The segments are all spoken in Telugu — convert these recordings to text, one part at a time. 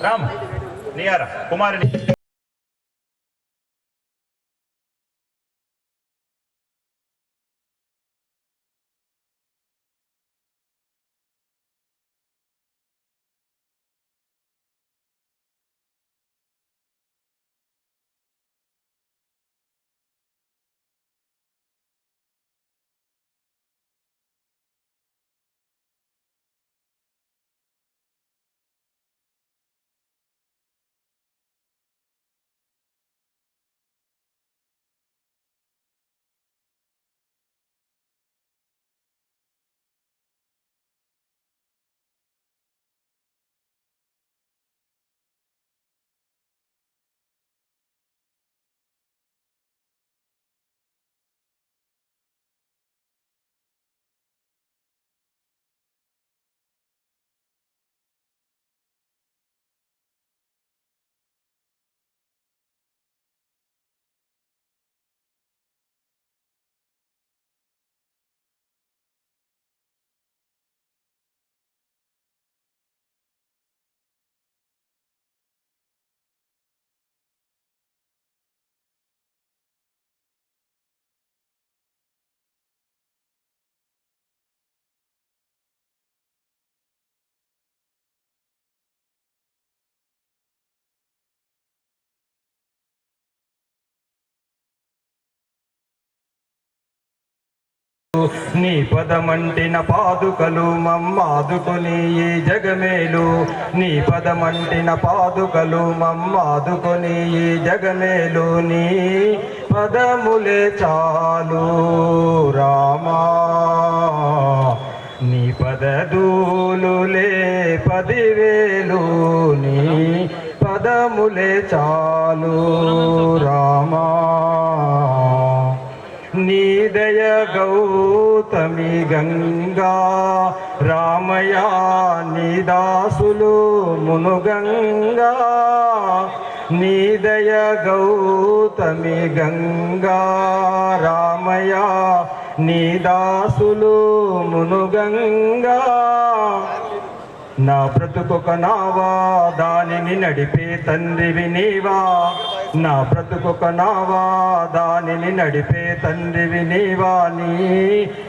రామ్ నియారా కుమారుని నీ పదమంటిన పాదుకలు మమ్మాదుకొని ఈ జగమేలు నీ పదమంటిన పాదుకలు మమ్మాదుకొని ఈ జగమేలు నీ పదములే చాలు రామా నీ పదదూలులే 10,000 నీ పదములే చాలు రామా నీ దయ గౌతమి గంగా రామయ్య నీ దాసులు మునుగంగా నీ దయ గౌతమి గంగా రామయ్య నీ దాసులు మునుగంగా నా బ్రతుకొక నావా దానిని నడిపే తండ్రివి నీవా నా బ్రతుకొక నావా దానిని నడిపే తండ్రివి నీవా నీ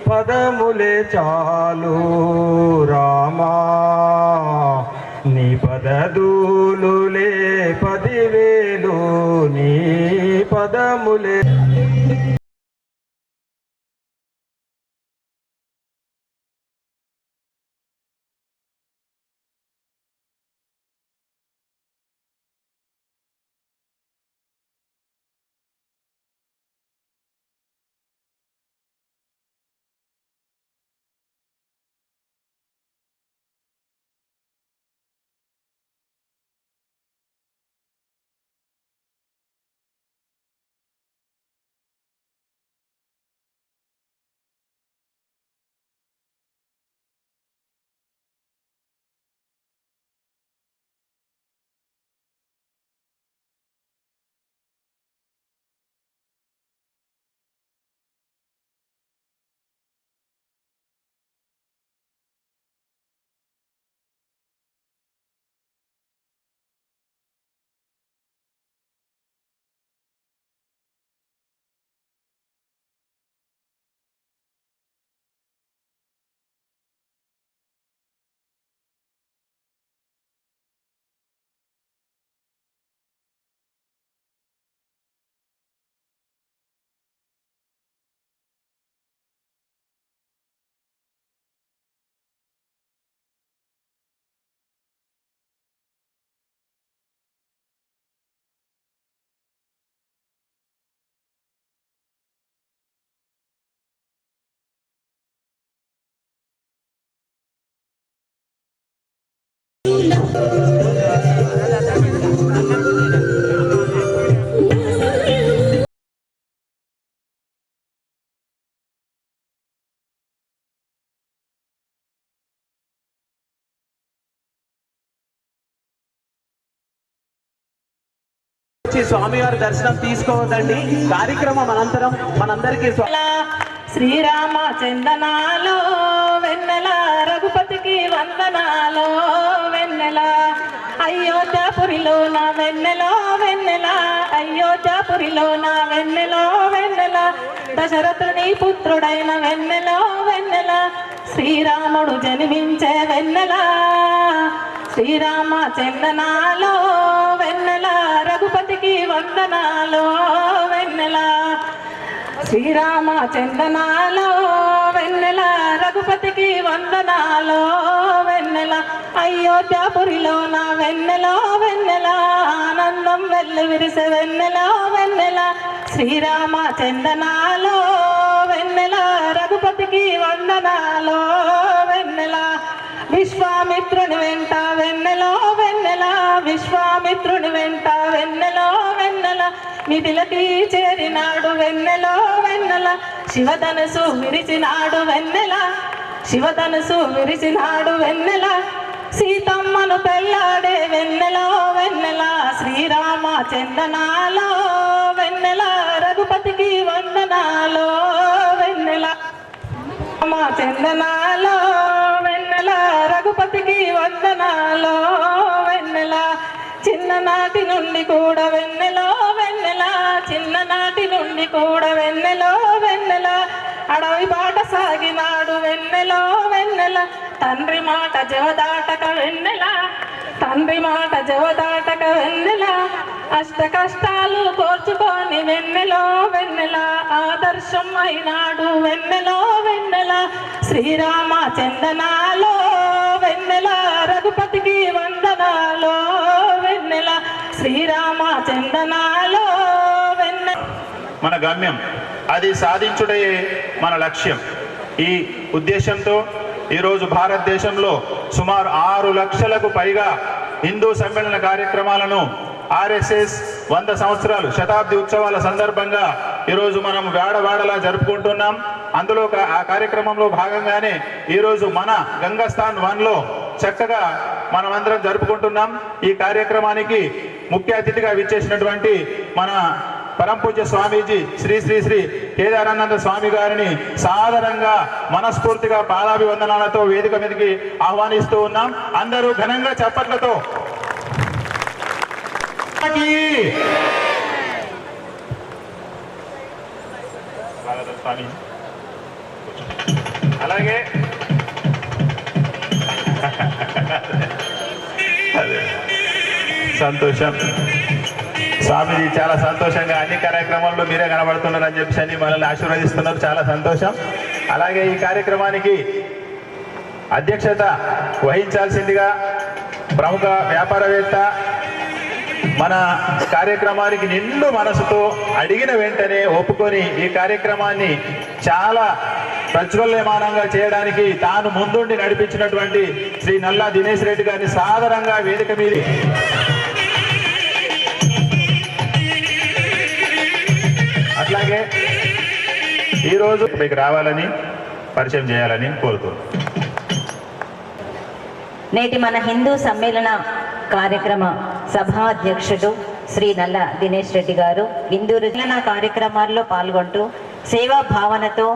పదములే చాలు రామా నీ పదదూలులే 10,000 నీ పదములే స్వామివారి దర్శనం తీసుకోవద్దండి. కార్యక్రమం అనంతరం మనందరికీ శ్రీరామ చందనాలో వెన్నెల రఘుపతికి వందనాలో వెన్నెల అయోధ్య అయోధ్యాపురిలోన వెన్నెలో వెన్నెల, అయోధ్యాపురిలోన వెన్నెలో వెన్నెల, దశరథుని పుత్రుడైన వెన్నెలో వెన్నెల, శ్రీరాముడు జన్మించే వెన్నెల, శ్రీరామ చందనాలో వెన్నెల, రఘుపతికి వందనాలో వెన్నెల, శ్రీరామ చందనాలో వెన్నెల, రఘుపతికి వందనాలో వెన్నెల, అయోధ్యాపురిలోన వెన్నెలో వెన్నెల, ఆనందం వెల్లు విరిసే వెన్నెలో వెన్నెల, శ్రీరామ చందనాలో వెన్నెల, రఘుపతికి వందనాలో వెన్నెల, విశ్వామిత్రుని వెంట వెన్నెలో వెన్నెల, విశ్వామిత్రుని వెంట వెన్నెలో వెన్నెల, మిథిలకి చేరినాడు వెన్నెలో వెన్నెల, శివధనుసు విరిచినాడు వెన్నెల, శివధనుసు విరిచినాడు వెన్నెల, సీతమ్మను పెళ్ళాడే వెన్నెలో వెన్నెల, శ్రీరామ చందనాలో వెన్నెల, రఘుపతికి వందనాలో వెన్నెల, రామ చందనాలో వెన్నెల, రఘుపతికి వందనాలో వెన్నెల, చిన్ననాటి నుండి కూడా వెన్నెలో వెన్నెల, చిన్ననాటి నుండి కూడా వెన్నెలో వెన్నెల, అడవి బాట సాగినాడు వెన్నెలో వెన్నెల, తండ్రి మాట జవదాటక వెన్నెల, తండ్రి మాట జవదాటక వెన్నెల, అష్ట కష్టాలు కోర్చుకొని వెన్నెలో వెన్నెల, ఆదర్శం అయినాడు వెన్నెలో వెన్నెల, శ్రీరామ చందనాలో వెన్నెల, రఘుపతికి వందనాలో వెన్నెల, శ్రీరామ చందనాలో వెన్నెల. మన గమ్యం అది సాధించుడే మన లక్ష్యం. ఈ ఉద్దేశంతో ఈరోజు భారతదేశంలో సుమారు 6 లక్షలకు పైగా హిందూ సమ్మేళన కార్యక్రమాలను ఆర్ఎస్ఎస్ 100 సంవత్సరాలు శతాబ్ది ఉత్సవాల సందర్భంగా ఈరోజు మనం వేడవాడలా జరుపుకుంటున్నాం. అందులో ఆ కార్యక్రమంలో భాగంగానే ఈరోజు మన గంగాస్థాన్ 1లో చక్కగా మనమందరం జరుపుకుంటున్నాం. ఈ కార్యక్రమానికి ముఖ్య అతిథిగా విచ్చేసినటువంటి మన పరమ పూజ్య స్వామీజీ శ్రీ శ్రీ శ్రీ కేదారానంద స్వామి గారిని సాదరంగా మనస్ఫూర్తిగా పాదాభివందనాలతో వేదిక మీదకి ఆహ్వానిస్తూ ఉన్నాం. అందరూ ఘనంగా చప్పట్లతో స్వామి. అలాగే సంతోషం స్వామిజీ, చాలా సంతోషంగా అన్ని కార్యక్రమాల్లో మీరే కనబడుతున్నారని చెప్పేసి అని మనల్ని ఆశీర్వదిస్తున్నారు. చాలా సంతోషం. అలాగే ఈ కార్యక్రమానికి అధ్యక్షత వహించాల్సిందిగా ప్రముఖ వ్యాపారవేత్త, మన కార్యక్రమానికి నిండు మనసుతో అడిగిన వెంటనే ఒప్పుకొని ఈ కార్యక్రమాన్ని చాలా ప్రజ్వల్యమానంగా చేయడానికి తాను ముందుండి నడిపించినటువంటి శ్రీ నల్లా దినేష్ రెడ్డి గారిని సాదరంగా వేదిక మీద అట్లాగే ఈరోజు మీకు రావాలని పరిచయం చేయాలని కోరుతున్నాను. నేటి మన హిందూ సమ్మేళన కార్యక్రమ సభాధ్యక్షుడు శ్రీ నల్ల దినేష్ రెడ్డి గారు హిందూ సమ్మేళన కార్యక్రమాల్లో పాల్గొంటూ సేవా భావనతో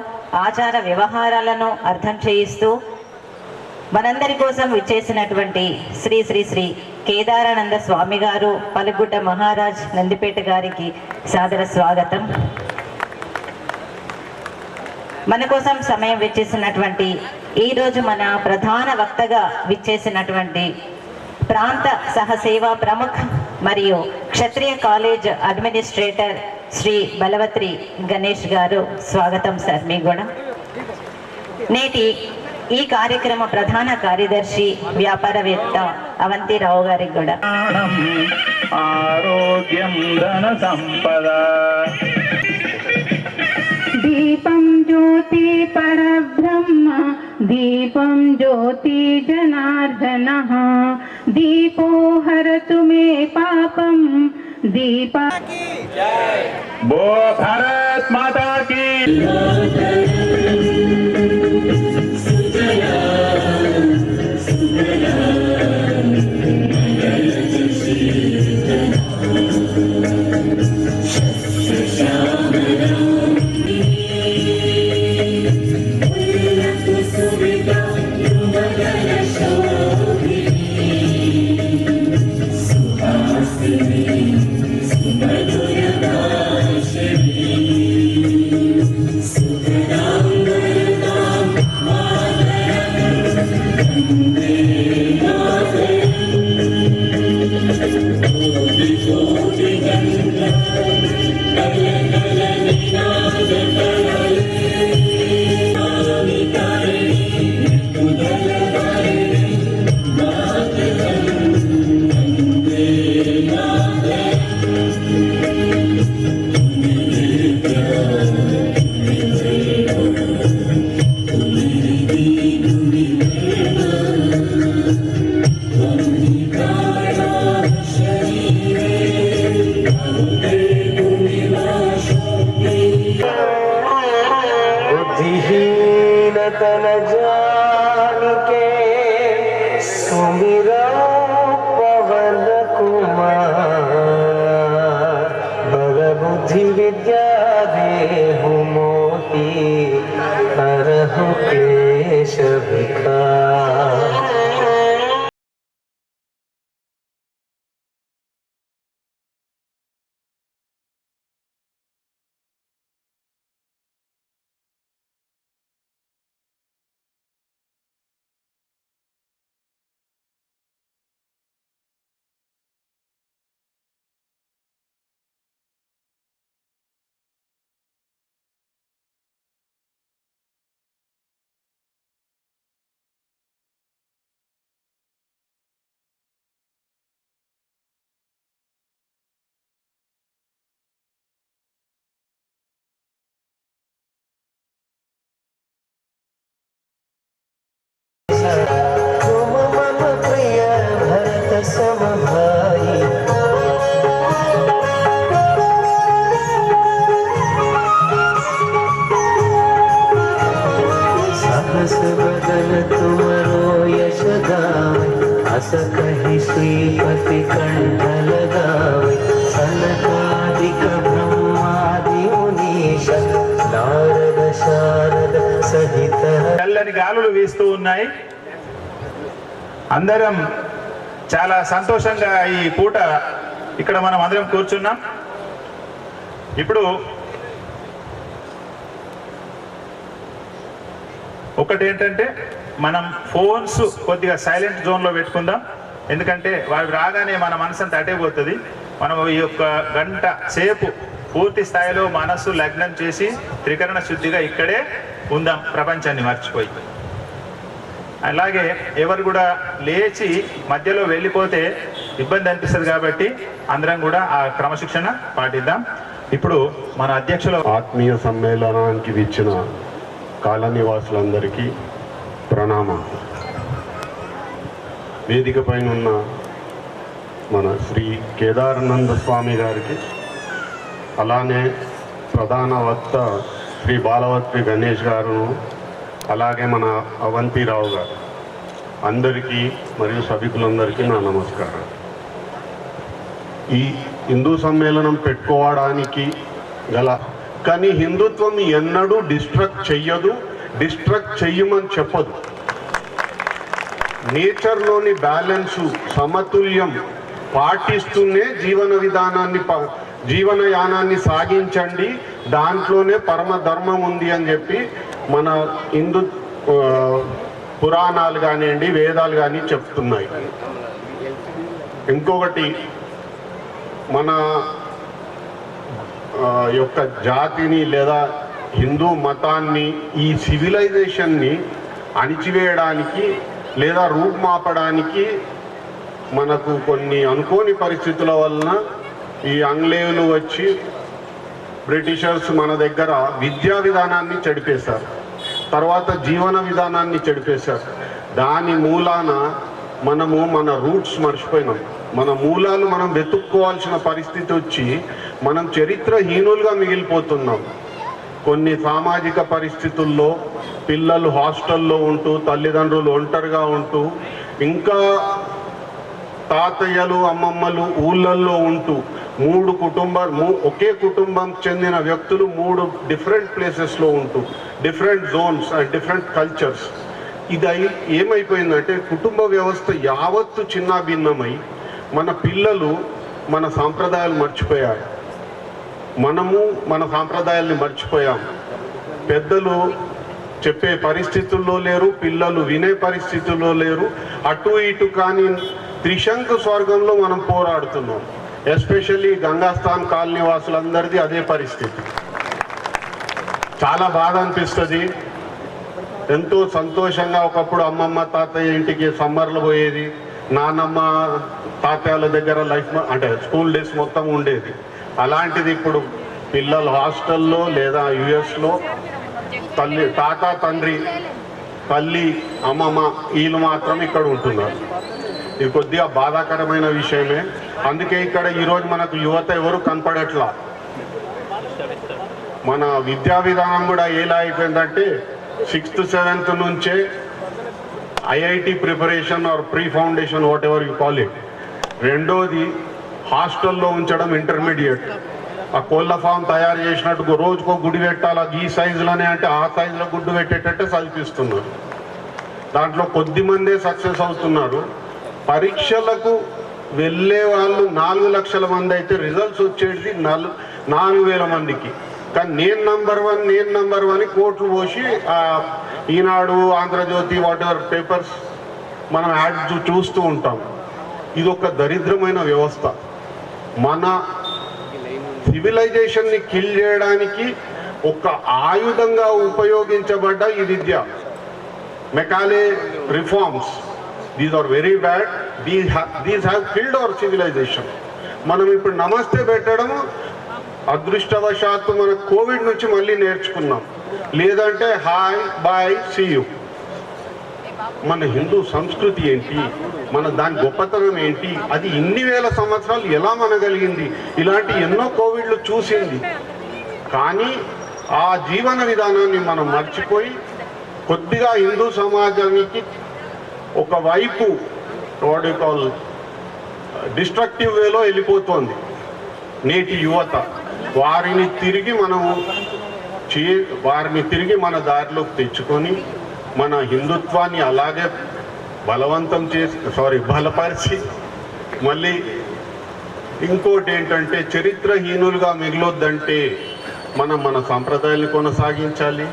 ఆచార వ్యవహారాలను అర్థం చేయిస్తూ మనందరి కోసం విచ్చేసినటువంటి శ్రీ శ్రీ శ్రీ కేదారానంద స్వామి గారు పలుగుట్ట మహారాజ్ నందిపేట గారికి సాదర స్వాగతం. మన కోసం సమయం విచ్చేసినటువంటి ఈరోజు మన ప్రధాన వక్తగా విచ్చేసినటువంటి ప్రాంత సహసేవా ప్రముఖ మరియు క్షత్రియ కాలేజ్ అడ్మినిస్ట్రేటర్ శ్రీ బలవత్రి గణేష్ గారు స్వాగతం సార్. మీ కూడా నేటి ఈ కార్యక్రమ ప్రధాన కార్యదర్శి వ్యాపారవేత్త అవంతిరావు గారికి కూడా ఆరోగ్యం ధన సంపద. దీపం జ్యోతి పరబ్రహ్మ దీపం జ్యోతి జనార్దనః దీపో హరతు మే పాపం దీప. బో భారత్ మాతా కీ. बुद्धिहीनतन जान के सुमिरा पवन कुमार बल बुद्धि विद्या देहु मोती हरहु क्लेश विकार। तुम मम प्रिय भरत सम भाई सहस बदन तुमरो यश गावे अस कहि श्रीपति कंठ लगावे सनकादिक ब्रह्मादि मुनीश नारद शारद सहित చల్లని గాలులు వీస్తూ ఉన్నాయి. అందరం చాలా సంతోషంగా ఈ పూట ఇక్కడ మనం అందరం కూర్చున్నాం. ఇప్పుడు ఒకటి ఏంటంటే మనం ఫోన్స్ కొద్దిగా సైలెంట్ జోన్లో పెట్టుకుందాం. ఎందుకంటే వారు రాగానే మన మనసు అంతా అటేపోతుంది. మనం ఈ యొక్క గంట సేపు పూర్తి స్థాయిలో మనసు లగ్నం చేసి త్రికరణ శుద్ధిగా ఇక్కడే ఉందాం, ప్రపంచాన్ని మర్చిపోయి. అలాగే ఎవరు కూడా లేచి మధ్యలో వెళ్ళిపోతే ఇబ్బంది అనిపిస్తుంది కాబట్టి అందరం కూడా ఆ క్రమశిక్షణ పాటిద్దాం. ఇప్పుడు మన అధ్యక్షుల ఆత్మీయ సమ్మేళనానికి ఇచ్చిన కాలనివాసులందరికీ ప్రణామం. వేదిక పైన ఉన్న మన శ్రీ కేదారానంద స్వామి గారికి, అలానే ప్రధాన వక్త శ్రీ బాలవత్రి గణేష్ గారును, అలాగే మన అవంతిరావు గారు, అందరికీ మరియు సభికులందరికీ నా నమస్కారం. ఈ హిందూ సమ్మేళనం పెట్టుకోవడానికి గల కానీ హిందుత్వం ఎన్నడూ డిస్ట్రక్ట్ చెయ్యదు, డిస్ట్రక్ట్ చెయ్యమని చెప్పదు. నేచర్లోని బ్యాలెన్సు, సమతుల్యం పాటిస్తూనే జీవనయానాన్ని సాగించండి, దాంట్లోనే పరమ ధర్మం ఉంది అని చెప్పి మన హిందూ పురాణాలు కానివ్వండి, వేదాలు కానీ చెప్తున్నాయి. ఇంకొకటి, మన యొక్క జాతిని లేదా హిందూ మతాన్ని, ఈ సివిలైజేషన్ని అణిచివేయడానికి లేదా రూపుమాపడానికి మనకు కొన్ని అనుకోని పరిస్థితుల వలన ఈ ఆంగ్లేయులు వచ్చి బ్రిటిషర్స్ మన దగ్గర విద్యా విధానాన్ని చెడిపేశారు, తర్వాత జీవన విధానాన్ని చెడిపేశారు. దాని మూలాన మనము మన రూట్స్ మర్చిపోయినాం. మన మూలాలు మనం వెతుక్కోవాల్సిన పరిస్థితి వచ్చి మనం చరిత్రహీనులుగా మిగిలిపోతున్నాం. కొన్ని సామాజిక పరిస్థితుల్లో పిల్లలు హాస్టల్లో ఉంటూ, తల్లిదండ్రులు ఒంటరిగా ఉంటూ, ఇంకా తాతయ్యలు అమ్మమ్మలు ఊళ్ళల్లో ఉంటూ, ఒకే కుటుంబం చెందిన వ్యక్తులు 3 డిఫరెంట్ ప్లేసెస్లో ఉంటూ, different Jones and different cultures. ఇది ఏమైపోయిందంటే కుటుంబ వ్యవస్థ యావత్తు చిన్నాభిన్నమై మన పిల్లలు మన సాంప్రదాయాలు మర్చిపోయారు, మనము మన సాంప్రదాయాల్ని మర్చిపోయాం. పెద్దలు చెప్పే పరిస్థితుల్లో లేరు, పిల్లలు వినే పరిస్థితుల్లో లేరు. అటు ఇటు కానీ త్రిశంకు స్వర్గంలో మనం పోరాడుతున్నాం. ఎస్పెషల్లీ గంగాస్థాన్ కాలనీ వాసులందరిది అదే పరిస్థితి. చాలా బాధ అనిపిస్తుంది. ఎంతో సంతోషంగా ఒకప్పుడు అమ్మమ్మ తాతయ్య ఇంటికి సమ్మర్లో పోయేది, నానమ్మ తాతయ్యల దగ్గర లైఫ్ అంటే స్కూల్ డేస్ మొత్తం ఉండేది. అలాంటిది ఇప్పుడు పిల్లలు హాస్టల్లో లేదా యుఎస్లో తల్లి తాత తండ్రి తల్లి అమ్మమ్మ వీళ్ళు మాత్రం ఇక్కడ ఉంటున్నారు. ఇది కొద్దిగా బాధాకరమైన విషయమే. అందుకే ఇక్కడ ఈరోజు మనకు యువత ఎవరు కనపడట్లా. మన విద్యా విధానం కూడా ఎలా అయిపోయిందంటే 6th 7th నుంచే IIT preparation or pre foundation whatever you call it. రెండోది హాస్టల్లో ఉంచడం ఇంటర్మీడియట్. ఆ కోళ్ళ ఫామ్ తయారు చేసినట్టు రోజుకో గుడి పెట్టాలా ఈ సైజులోనే అంటే ఆ సైజులో గుడ్డు పెట్టేటట్టే చదివిస్తున్నారు. దాంట్లో కొద్ది మందే సక్సెస్ అవుతున్నారు. పరీక్షలకు వెళ్ళే వాళ్ళు 4 లక్షల మంది అయితే రిజల్ట్స్ వచ్చేది 4,000 మందికి. కానీ నేను నంబర్ 1 కోట్లు పోసి ఈనాడు ఆంధ్రజ్యోతి వాట్ ఎవర్ పేపర్స్ మనం యాడ్ చూస్తూ ఉంటాం. ఇది ఒక దరిద్రమైన వ్యవస్థ. మన సివిలైజేషన్ని కిల్ చేయడానికి ఒక ఆయుధంగా ఉపయోగించబడ్డ ఈ విద్య. Macaulay reforms, these are very bad. These have killed our civilization. మనం ఇప్పుడు నమస్తే పెట్టడం అదృష్టవశాత్తు మన కోవిడ్ నుంచి మళ్ళీ నేర్చుకున్నాం. లేదంటే హాయ్ బాయ్ సీ యూ. మన హిందూ సంస్కృతి ఏంటి, మన దాని గొప్పతనం ఏంటి, అది ఇన్ని వేల సంవత్సరాలు ఎలా మనగలిగింది. ఇలాంటి ఎన్నో కోవిడ్లు చూసింది. కానీ ఆ జీవన విధానాన్ని మనం మర్చిపోయి కొద్దిగా హిందూ సమాజానికి ఒకవైపు వాట్ యు కాల్ డిస్ట్రక్టివ్ వేలో వెళ్ళిపోతోంది నేటి యువత. వారిని తిరిగి మన దారిలోకి తెచ్చుకొని మన హిందుత్వాన్ని అలాగే బలపరిచి మళ్ళీ ఇంకోటి ఏంటంటే చరిత్రహీనులుగా మిగలొద్దంటే మన సంప్రదాయాలను కొనసాగించాలి,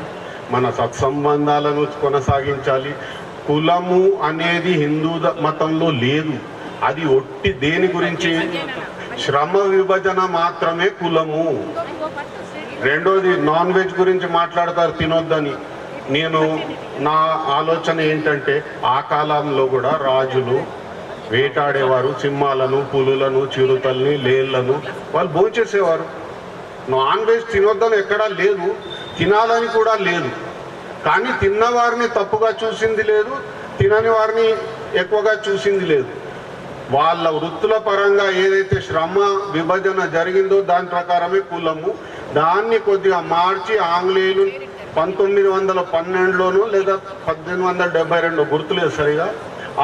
మన సత్సంబంధాలను కొనసాగించాలి. కులము అనేది హిందూ మతంలో లేదు. అది ఒట్టి దేని గురించి, శ్రమ విభజన మాత్రమే కులము. రెండోది నాన్ వెజ్ గురించి మాట్లాడతారు తినొద్దని. నా ఆలోచన ఏంటంటే ఆ కాలంలో కూడా రాజులు వేటాడేవారు, సింహాలను, పులులను, చిరుతల్ని, లేళ్లను వాళ్ళు భోంచేసేవారు. నాన్ వెజ్ తినొద్దని ఎక్కడా లేదు, తినాలని కూడా లేదు. కానీ తిన్నవారిని తప్పుగా చూసింది లేదు, తినని వారిని ఎక్కువగా చూసింది లేదు. వాళ్ళ వృత్తుల పరంగా ఏదైతే శ్రమ విభజన జరిగిందో దాని ప్రకారమే కులము. దాన్ని కొద్దిగా మార్చి ఆంగ్లేయులు 1912లోనో లేదా 1872 గుర్తులేదు సరిగా,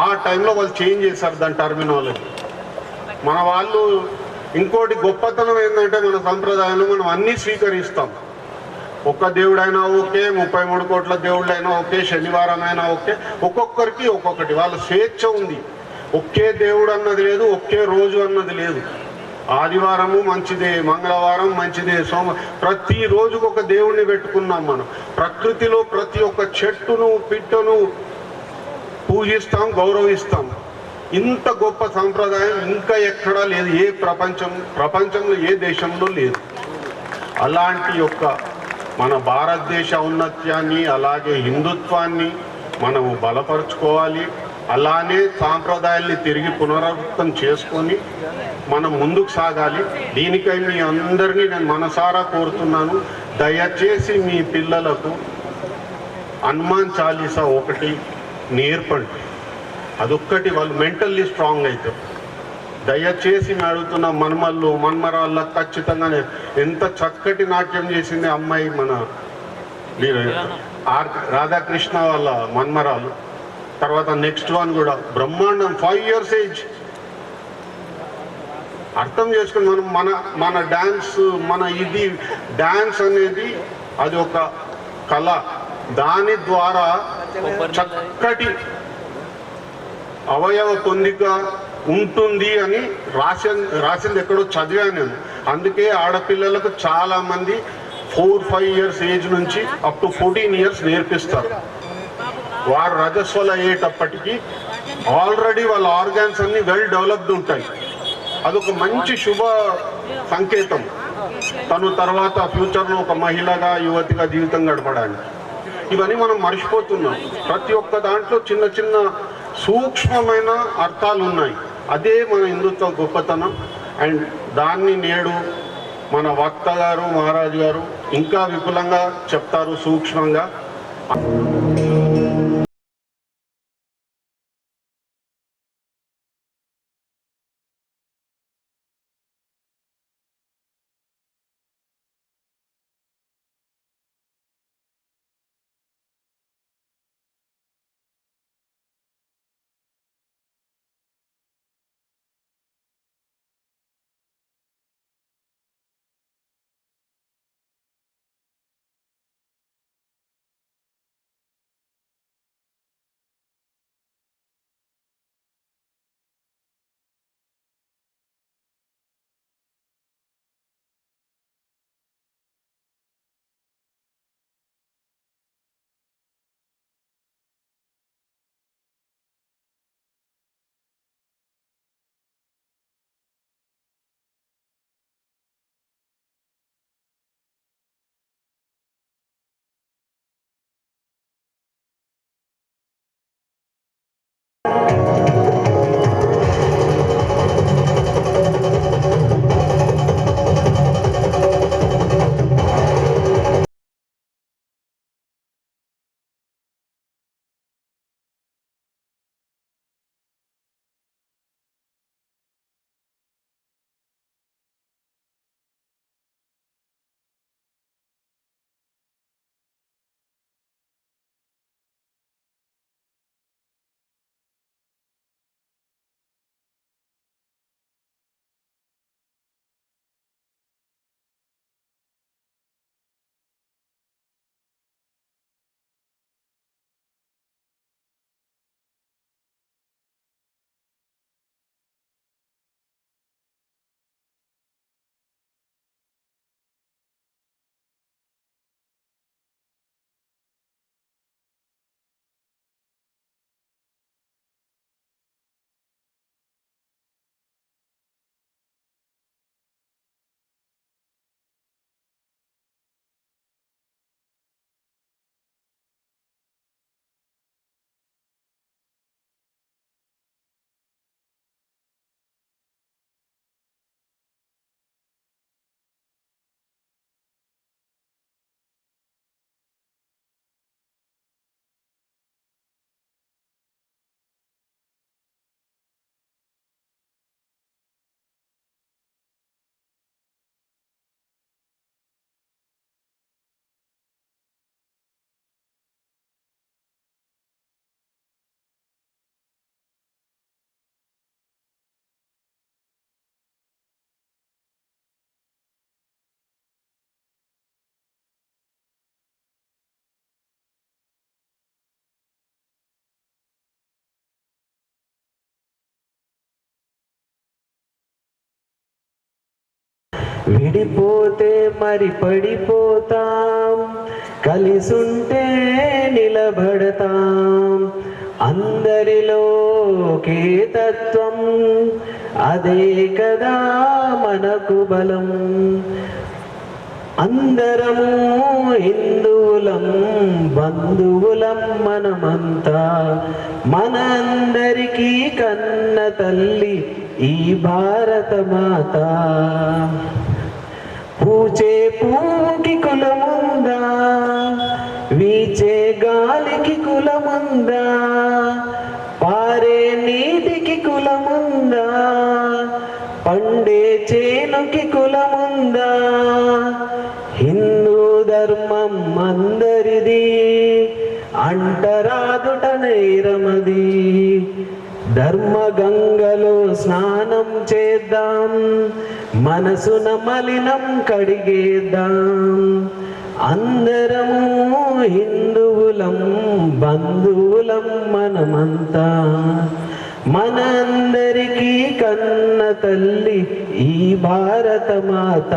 ఆ టైంలో వాళ్ళు చేంజ్ చేశారు దాని టర్మినాలజీ. మన వాళ్ళు ఇంకోటి గొప్పతనం ఏంటంటే మన సంప్రదాయంలో మనం అన్నీ స్వీకరిస్తాం. ఒక్క దేవుడైనా ఓకే, 33 కోట్ల దేవుళ్ళైనా ఓకే, శనివారం అయినా ఓకే, ఒక్కొక్కరికి ఒక్కొక్కటి వాళ్ళ స్వేచ్ఛ ఉంది. ఒకే దేవుడు అన్నది లేదు, ఒకే రోజు అన్నది లేదు. ఆదివారము మంచిదే, మంగళవారం మంచిదే, ప్రతి రోజుకు ఒక దేవుణ్ణి పెట్టుకున్నాం మనం. ప్రకృతిలో ప్రతి ఒక్క చెట్టును పిట్టను పూజిస్తాం, గౌరవిస్తాం. ఇంత గొప్ప సంప్రదాయం ఇంకా ఎక్కడా లేదు, ఏ ప్రపంచంలో ఏ దేశంలో లేదు. అలాంటి మన భారతదేశ ఔన్నత్యాన్ని అలాగే హిందుత్వాన్ని మనము బలపరుచుకోవాలి. అలానే సాంప్రదాయాల్ని తిరిగి పునరావృతం చేసుకొని మనం ముందుకు సాగాలి. దీనికై మీ అందరినీ నేను మనసారా కోరుతున్నాను, దయచేసి మీ పిల్లలకు హనుమాన్ చాలీసా ఒకటి నేర్పండి. అదొక్కటి వాళ్ళు మెంటల్లీ స్ట్రాంగ్ అవుతారు. దయచేసి నేను అడుగుతున్న మన్మరాళ్ళకు ఖచ్చితంగా ఎంత చక్కటి నాట్యం చేసింది అమ్మాయి, మన రాధాకృష్ణ వాళ్ళ మన్మరాలు. తర్వాత నెక్స్ట్ వన్ కూడా బ్రహ్మాండం, 5 years ఏజ్. అర్థం చేసుకుని మన డ్యాన్స్, ఇది డ్యాన్స్ అనేది అది ఒక కళ. దాని ద్వారా చక్కటి అవయవ పొందిక ఉంటుంది అని రాసింది ఎక్కడో చదివాను నేను. అందుకే ఆడపిల్లలకు చాలామంది 4-5 years ఏజ్ నుంచి అప్ టు 14 years నేర్పిస్తారు. వారు రజస్వల అయ్యేటప్పటికీ ఆల్రెడీ వాళ్ళ ఆర్గాన్స్ అన్ని వెల్ డెవలప్డ్ ఉంటాయి. అదొక మంచి శుభ సంకేతం తను తర్వాత ఫ్యూచర్లో ఒక మహిళగా యువతిగా జీవితం గడపడానికి. ఇవన్నీ మనం మర్చిపోతున్నాం. ప్రతి ఒక్క దాంట్లో చిన్న చిన్న సూక్ష్మమైన అర్థాలు ఉన్నాయి. అదే మన హిందుత్వ గొప్పతనం. అండ్ దాన్ని నేడు మన వక్త గారు మహారాజు గారు ఇంకా విపులంగా చెప్తారు సూక్ష్మంగా. విడిపోతే మరి పడిపోతాం, కలిసుంటే నిలబడతాం. అందరిలో ఒకే తత్వం, అదే కదా మనకు బలం. అందరము హిందువులం, బంధువులం మనమంతా. మన అందరికీ కన్న తల్లి ఈ భారత మాత. పూచే పువ్వుకి కులముందా, వీచే గాలికి కులముందా, పారే నీటికి కులముందా, పండే చేనుకి కులముందా. హిందూ ధర్మం అందరిది, అంటరాదుట నేరమది. ధర్మ గంగలో స్నానం చేద్దాం, మనసున మలినం కడిగేద్దాం. అందరము హిందువులం, బంధువులం మనమంతా. మన అందరికీ కన్న తల్లి ఈ భారత మాత.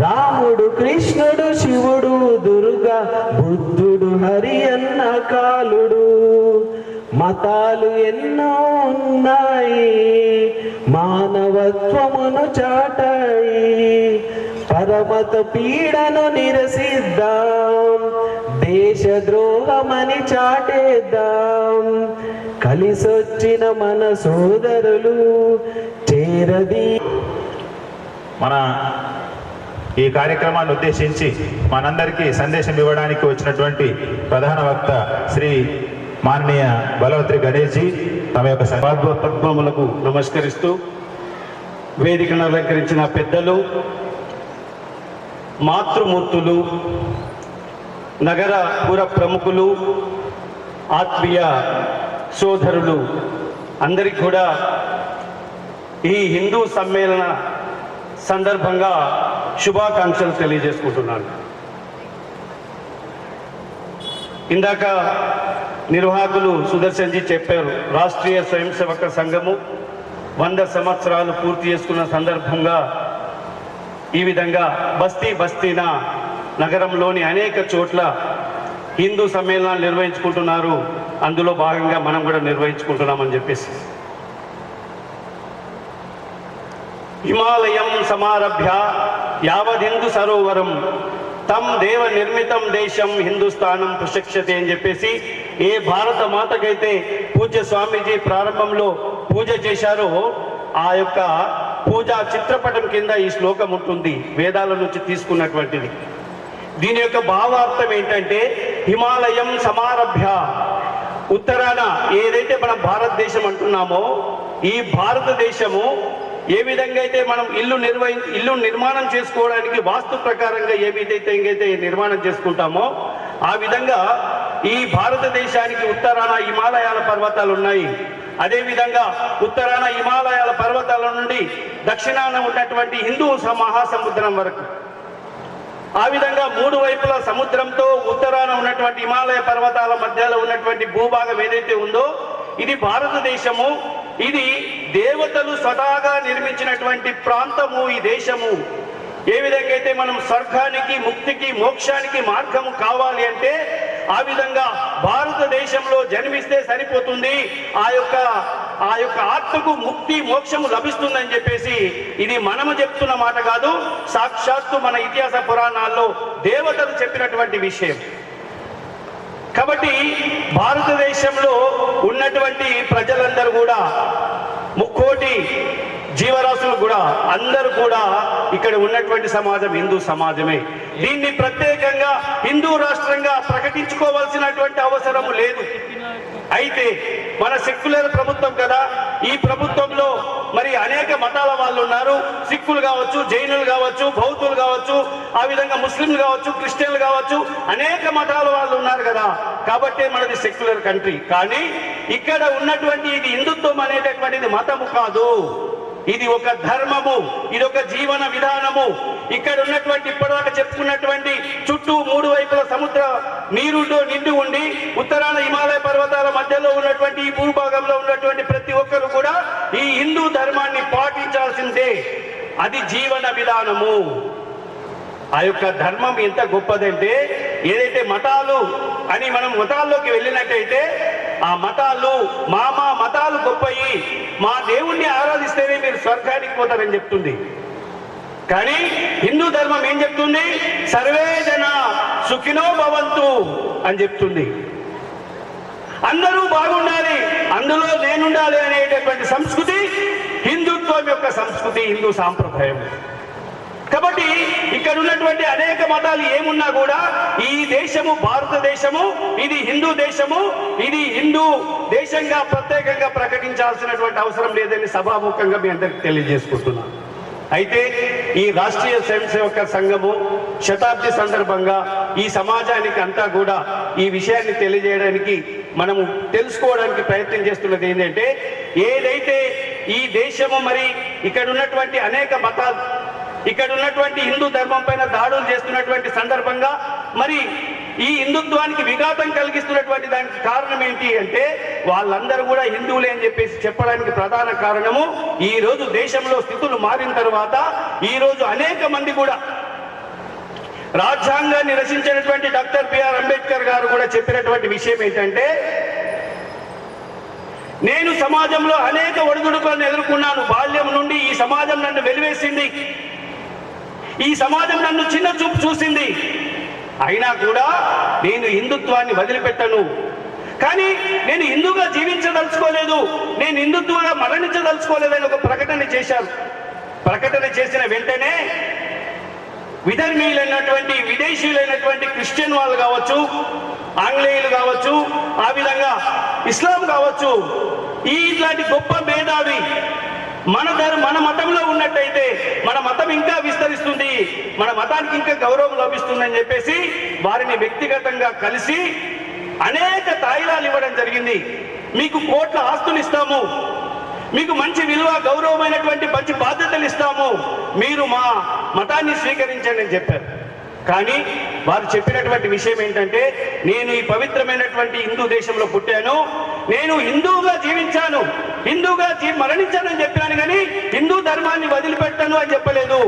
రాముడు కృష్ణుడు శివుడు దుర్గా బుద్ధుడు హరి అన్న కాలుడు మతాలు ఎన్నో ఉన్నాయి మానవత్వమును చాటాయి పరమత పీడను నిరసిద్దాం దేశద్రోహమని చాటేద్దాం కలిసొచ్చిన మన సోదరులు చేరది. మన ఈ కార్యక్రమాన్ని ఉద్దేశించి మనందరికీ సందేశం ఇవ్వడానికి వచ్చినటువంటి ప్రధాన వక్త శ్రీ మాననీయ బలవత్రి గణేష్ జీ తమ యొక్క పద్మములకు నమస్కరిస్తూ వేదికను అలంకరించిన పెద్దలు, మాతృమూర్తులు, నగర పుర ప్రముఖులు, ఆత్మీయ సోదరులు అందరికీ కూడా ఈ హిందూ సమ్మేళన సందర్భంగా శుభాకాంక్షలు తెలియజేసుకుంటున్నాను. ఇందాక నిర్వాహకులు సుదర్శన్ జీ చెప్పారు, రాష్ట్రీయ స్వయం సేవక సంఘము 100 సంవత్సరాలు పూర్తి చేసుకున్న సందర్భంగా ఈ విధంగా బస్తీన నగరంలోని అనేక చోట్ల హిందూ సమ్మేళనాలు నిర్వహించుకుంటున్నారు. అందులో భాగంగా మనం కూడా నిర్వహించుకుంటున్నామని చెప్పేసి హిమాలయం సమారభ్య యావద్ సరోవరం తం దేవ నిర్మితం దేశం హిందుస్థానం ప్రశక్షతే అని చెప్పేసి ఏ భారత మాతకైతే పూజ్య స్వామీజీ ప్రారంభంలో పూజ చేశారో ఆ యొక్క పూజా చిత్రపటం కింద ఈ శ్లోకం ఉంటుంది, వేదాల నుంచి తీసుకున్నటువంటిది. దీని యొక్క భావార్థం ఏంటంటే హిమాలయం సమారభ్య, ఉత్తరాన ఏదైతే మనం భారతదేశం అంటున్నామో ఈ భారతదేశము ఏ విధంగా అయితే మనం ఇల్లు నిర్మాణం చేసుకోవడానికి వాస్తు ప్రకారంగా ఏదైతే నిర్మాణం చేసుకుంటామో ఆ విధంగా ఈ భారతదేశానికి ఉత్తరాన హిమాలయాల పర్వతాలు ఉన్నాయి. అదేవిధంగా ఉత్తరాన హిమాలయాల పర్వతాల నుండి దక్షిణాన ఉన్నటువంటి హిందూ మహాసముద్రం వరకు ఆ విధంగా 3 వైపుల సముద్రంతో ఉత్తరాన ఉన్నటువంటి హిమాలయ పర్వతాల మధ్యలో ఉన్నటువంటి భూభాగం ఏదైతే ఉందో ఇది భారతదేశము. ఇది దేవతలు స్వతహాగా నిర్మించినటువంటి ప్రాంతము ఈ దేశము. ఏ విధంగా అయితే మనం స్వర్గానికి, ముక్తికి, మోక్షానికి మార్గము కావాలి అంటే ఆ విధంగా భారతదేశంలో జన్మిస్తే సరిపోతుంది, ఆ యొక్క ఆత్మకు ముక్తి మోక్షము లభిస్తుందని చెప్పేసి ఇది మనము చెప్తున్న మాట కాదు, సాక్షాత్తు మన ఇతిహాస పురాణాల్లో దేవతలు చెప్పినటువంటి విషయం. కాబట్టి భారతదేశంలో ఉన్నటువంటి ప్రజలందరూ కూడా 3 కోటి జీవరాశులు కూడా అందరూ కూడా ఇక్కడ ఉన్నటువంటి సమాజం హిందూ సమాజమే. దీన్ని ప్రత్యేకంగా హిందూ రాష్ట్రంగా ప్రకటించుకోవాల్సినటువంటి అవసరం లేదు. అయితే మన సెక్యులర్ ప్రభుత్వం కదా, ఈ ప్రభుత్వంలో మరి అనేక మతాల వాళ్ళు ఉన్నారు. సిక్కులు కావచ్చు, జైనులు కావచ్చు, బౌద్ధులు కావచ్చు, ఆ విధంగా ముస్లింలు కావచ్చు, క్రిస్టియన్లు కావచ్చు, అనేక మతాల వాళ్ళు ఉన్నారు కదా. కాబట్టి మనది సెక్యులర్ కంట్రీ. కానీ ఇక్కడ ఉన్నటువంటి ఇది హిందుత్వం అనేటటువంటిది మతము కాదు, ఇది ఒక ధర్మము, ఇది ఒక జీవన విధానము. ఇక్కడ ఉన్నటువంటి ఇప్పటిదాకా చెప్పుకున్నటువంటి చుట్టూ 3 వైపుల సముద్ర నీరుతో నిండి ఉండి ఉత్తరాన హిమాలయ పర్వతాల మధ్యలో ఉన్నటువంటి ఈ భూభాగంలో ఉన్నటువంటి ప్రతి ఒక్కరు కూడా ఈ హిందూ ధర్మాన్ని పాటించాల్సిందే. అది జీవన విధానము. ఆ యొక్క ధర్మం ఎంత గొప్పదంటే ఏదైతే మతాలు అని మనం మతాల్లోకి వెళ్ళినట్టయితే ఆ మతాలు మతాలు గొప్పయి, మా దేవుణ్ణి ఆరాధిస్తేనే మీరు స్వర్గానికి పోతారని చెప్తుంది. కానీ హిందూ ధర్మం ఏం చెప్తుంది? సర్వే జన సుఖినో భవంతు అని చెప్తుంది. అందరూ బాగుండాలి, అందులో నేనుండాలి అనేటటువంటి సంస్కృతి హిందుత్వం యొక్క సంస్కృతి, హిందూ సాంప్రదాయం. కాబట్టి ఇక్కడ ఉన్నటువంటి అనేక మతాలు ఏమున్నా కూడా ఈ దేశము భారతదేశము, ఇది హిందూ దేశము, ఇది హిందూ దేశంగా ప్రత్యేకంగా ప్రకటించాల్సినటువంటి అవసరం లేదని సభాముఖంగా మీ అందరికి తెలియజేసుకుంటున్నాను. అయితే ఈ రాష్ట్రీయ స్వయం సేవక సంఘము శతాబ్ది సందర్భంగా ఈ సమాజానికి అంతా కూడా ఈ విషయాన్ని తెలియజేయడానికి మనము తెలుసుకోవడానికి ప్రయత్నం చేస్తున్నది ఏంటంటే ఏదైతే ఈ దేశము మరి ఇక్కడ ఉన్నటువంటి అనేక మతాలు ఇక్కడ ఉన్నటువంటి హిందూ ధర్మం పైన దాడులు చేస్తున్నటువంటి సందర్భంగా మరి ఈ హిందుత్వానికి విఘాతం కలిగిస్తున్నటువంటి దానికి కారణం ఏంటి అంటే వాళ్ళందరూ కూడా హిందువులే అని చెప్పేసి చెప్పడానికి ప్రధాన కారణము ఈ రోజు దేశంలో స్థితులు మారిన తర్వాత ఈ రోజు అనేక మంది కూడా రాజ్యాంగాన్ని రచించినటువంటి డాక్టర్ బిఆర్ అంబేద్కర్ గారు కూడా చెప్పినటువంటి విషయం ఏంటంటే, నేను సమాజంలో అనేక ఒడిదుడుకులను ఎదుర్కొన్నాను. బాల్యం నుండి ఈ సమాజం నన్ను వెలివేసింది, ఈ సమాజం నన్ను చిన్న చూపు చూసింది. అయినా కూడా నేను హిందుత్వాన్ని వదిలిపెట్టను. కానీ నేను హిందూగా జీవించదలుచుకోలేదు, నేను హిందుత్వంగా మరణించదలుచుకోలేదని ఒక ప్రకటన చేశారు. ప్రకటన చేసిన వెంటనే విధర్మీయులైనటువంటి విదేశీయులైనటువంటి క్రిస్టియన్ వాళ్ళు కావచ్చు, ఆంగ్లేయులు కావచ్చు, ఆ విధంగా ఇస్లాం కావచ్చు, ఇట్లాంటి గొప్ప మేధావి మన మతంలో ఉన్నట్టయితే మన మతం ఇంకా విస్తరిస్తుంది, మన మతానికి ఇంకా గౌరవం లభిస్తుందని చెప్పేసి వారిని వ్యక్తిగతంగా కలిసి అనేక తాయిలాలు ఇవ్వడం జరిగింది. మీకు కోట్ల ఆస్తులు ఇస్తాము, మీకు మంచి విలువ గౌరవమైనటువంటి మంచి బాధ్యతలు ఇస్తాము, మీరు మా మతాన్ని స్వీకరించండి అని చెప్పారు. కానీ వారు చెప్పినటువంటి విషయం ఏంటంటే, నేను ఈ పవిత్రమైనటువంటి హిందూ దేశంలో పుట్టాను, నేను హిందూగా జీవించాను, హిందూగా మరణించానని చెప్పాను, కానీ హిందూ ధర్మాన్ని వదిలిపెట్టాను అని చెప్పలేదు.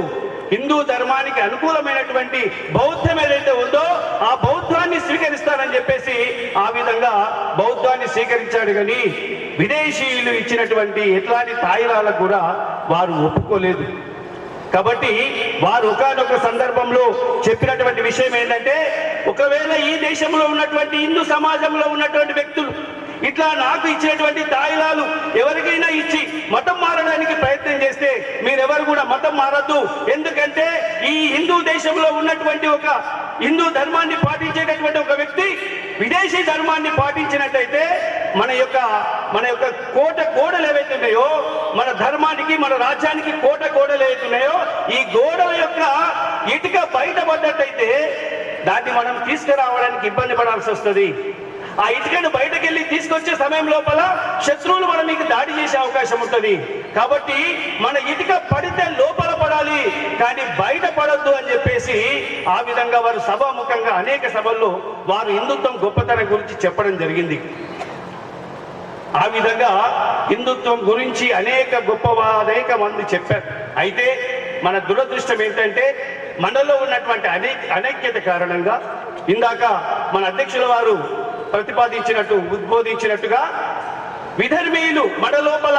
హిందూ ధర్మానికి అనుకూలమైనటువంటి బౌద్ధం ఏదైతే ఉందో ఆ బౌద్ధాన్ని స్వీకరిస్తానని చెప్పేసి ఆ విధంగా బౌద్ధాన్ని స్వీకరించాడు. కానీ విదేశీయులు ఇచ్చినటువంటి ఎట్లాంటి తాయిలాలకు కూడా వారు ఒప్పుకోలేదు. కాబట్టి వారు ఒకానొక సందర్భంలో చెప్పినటువంటి విషయం ఏంటంటే, ఒకవేళ ఈ దేశంలో ఉన్నటువంటి హిందూ సమాజంలో ఉన్నటువంటి వ్యక్తులు ఇట్లా నాకు ఇచ్చినటువంటి తాయిలాలు ఎవరికైనా ఇచ్చి మతం మారడానికి ప్రయత్నం చేస్తే మీరెవరు కూడా మతం మారద్దు. ఎందుకంటే ఈ హిందూ దేశంలో ఉన్నటువంటి ఒక హిందూ ధర్మాన్ని పాటించేటటువంటి ఒక వ్యక్తి విదేశీ ధర్మాన్ని పాటించినట్టయితే మన యొక్క కోట గోడలు ఏవైతే ఉన్నాయో, మన ధర్మానికి మన రాజ్యానికి కోట గోడలు ఏవైతే ఉన్నాయో, ఈ గోడల యొక్క ఇటుక బయటపడ్డట్టయితే దాన్ని మనం తీసుకురావడానికి ఇబ్బంది పడాల్సి వస్తుంది. ఆ ఇటుకను బయటకెళ్ళి తీసుకొచ్చే సమయం లోపల శత్రువులు మన మీకు దాడి చేసే అవకాశం ఉంటుంది. కాబట్టి మన ఇటుక పడితే లోపల పడాలి, కానీ బయట పడద్దు అని చెప్పేసి ఆ విధంగా వారు సభాముఖంగా అనేక సభల్లో వారు హిందుత్వం గొప్పతనం గురించి చెప్పడం జరిగింది. ఆ విధంగా హిందుత్వం గురించి అనేక మంది చెప్పారు. అయితే మన దురదృష్టం ఏంటంటే, మనలో ఉన్నటువంటి అనైక్యత కారణంగా ఇందాక మన అధ్యక్షుల వారు ఉద్బోధించినట్టుగా విధర్మీయులు మన లోపల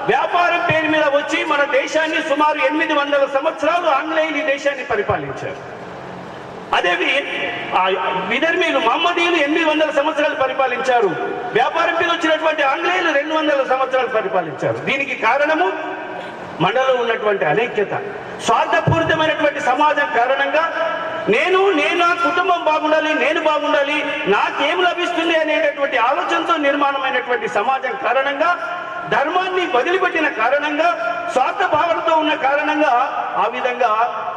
వ్యాపారం పేరు మీద వచ్చి మన దేశాన్ని సుమారు 800 సంవత్సరాలు ఆంగ్లేయులు ఈ దేశాన్ని పరిపాలించారు. అదే విధర్మీయులు మహమ్మదీయులు 800 సంవత్సరాలు పరిపాలించారు. వ్యాపారం పేరు వచ్చినటువంటి ఆంగ్లేయులు 200 సంవత్సరాలు పరిపాలించారు. దీనికి కారణము మనలో ఉన్నటువంటి అనైక్యత, స్వార్థపూరితమైనటువంటి సమాజం కారణంగా నేను నా కుటుంబం బాగుండాలి, నేను బాగుండాలి, నాకేం లభిస్తుంది అనేటటువంటి ఆలోచనతో నిర్మాణమైనటువంటి సమాజం కారణంగా, ధర్మాన్ని వదిలిపెట్టిన కారణంగా, స్వార్థ భావనతో ఉన్న కారణంగా, ఆ విధంగా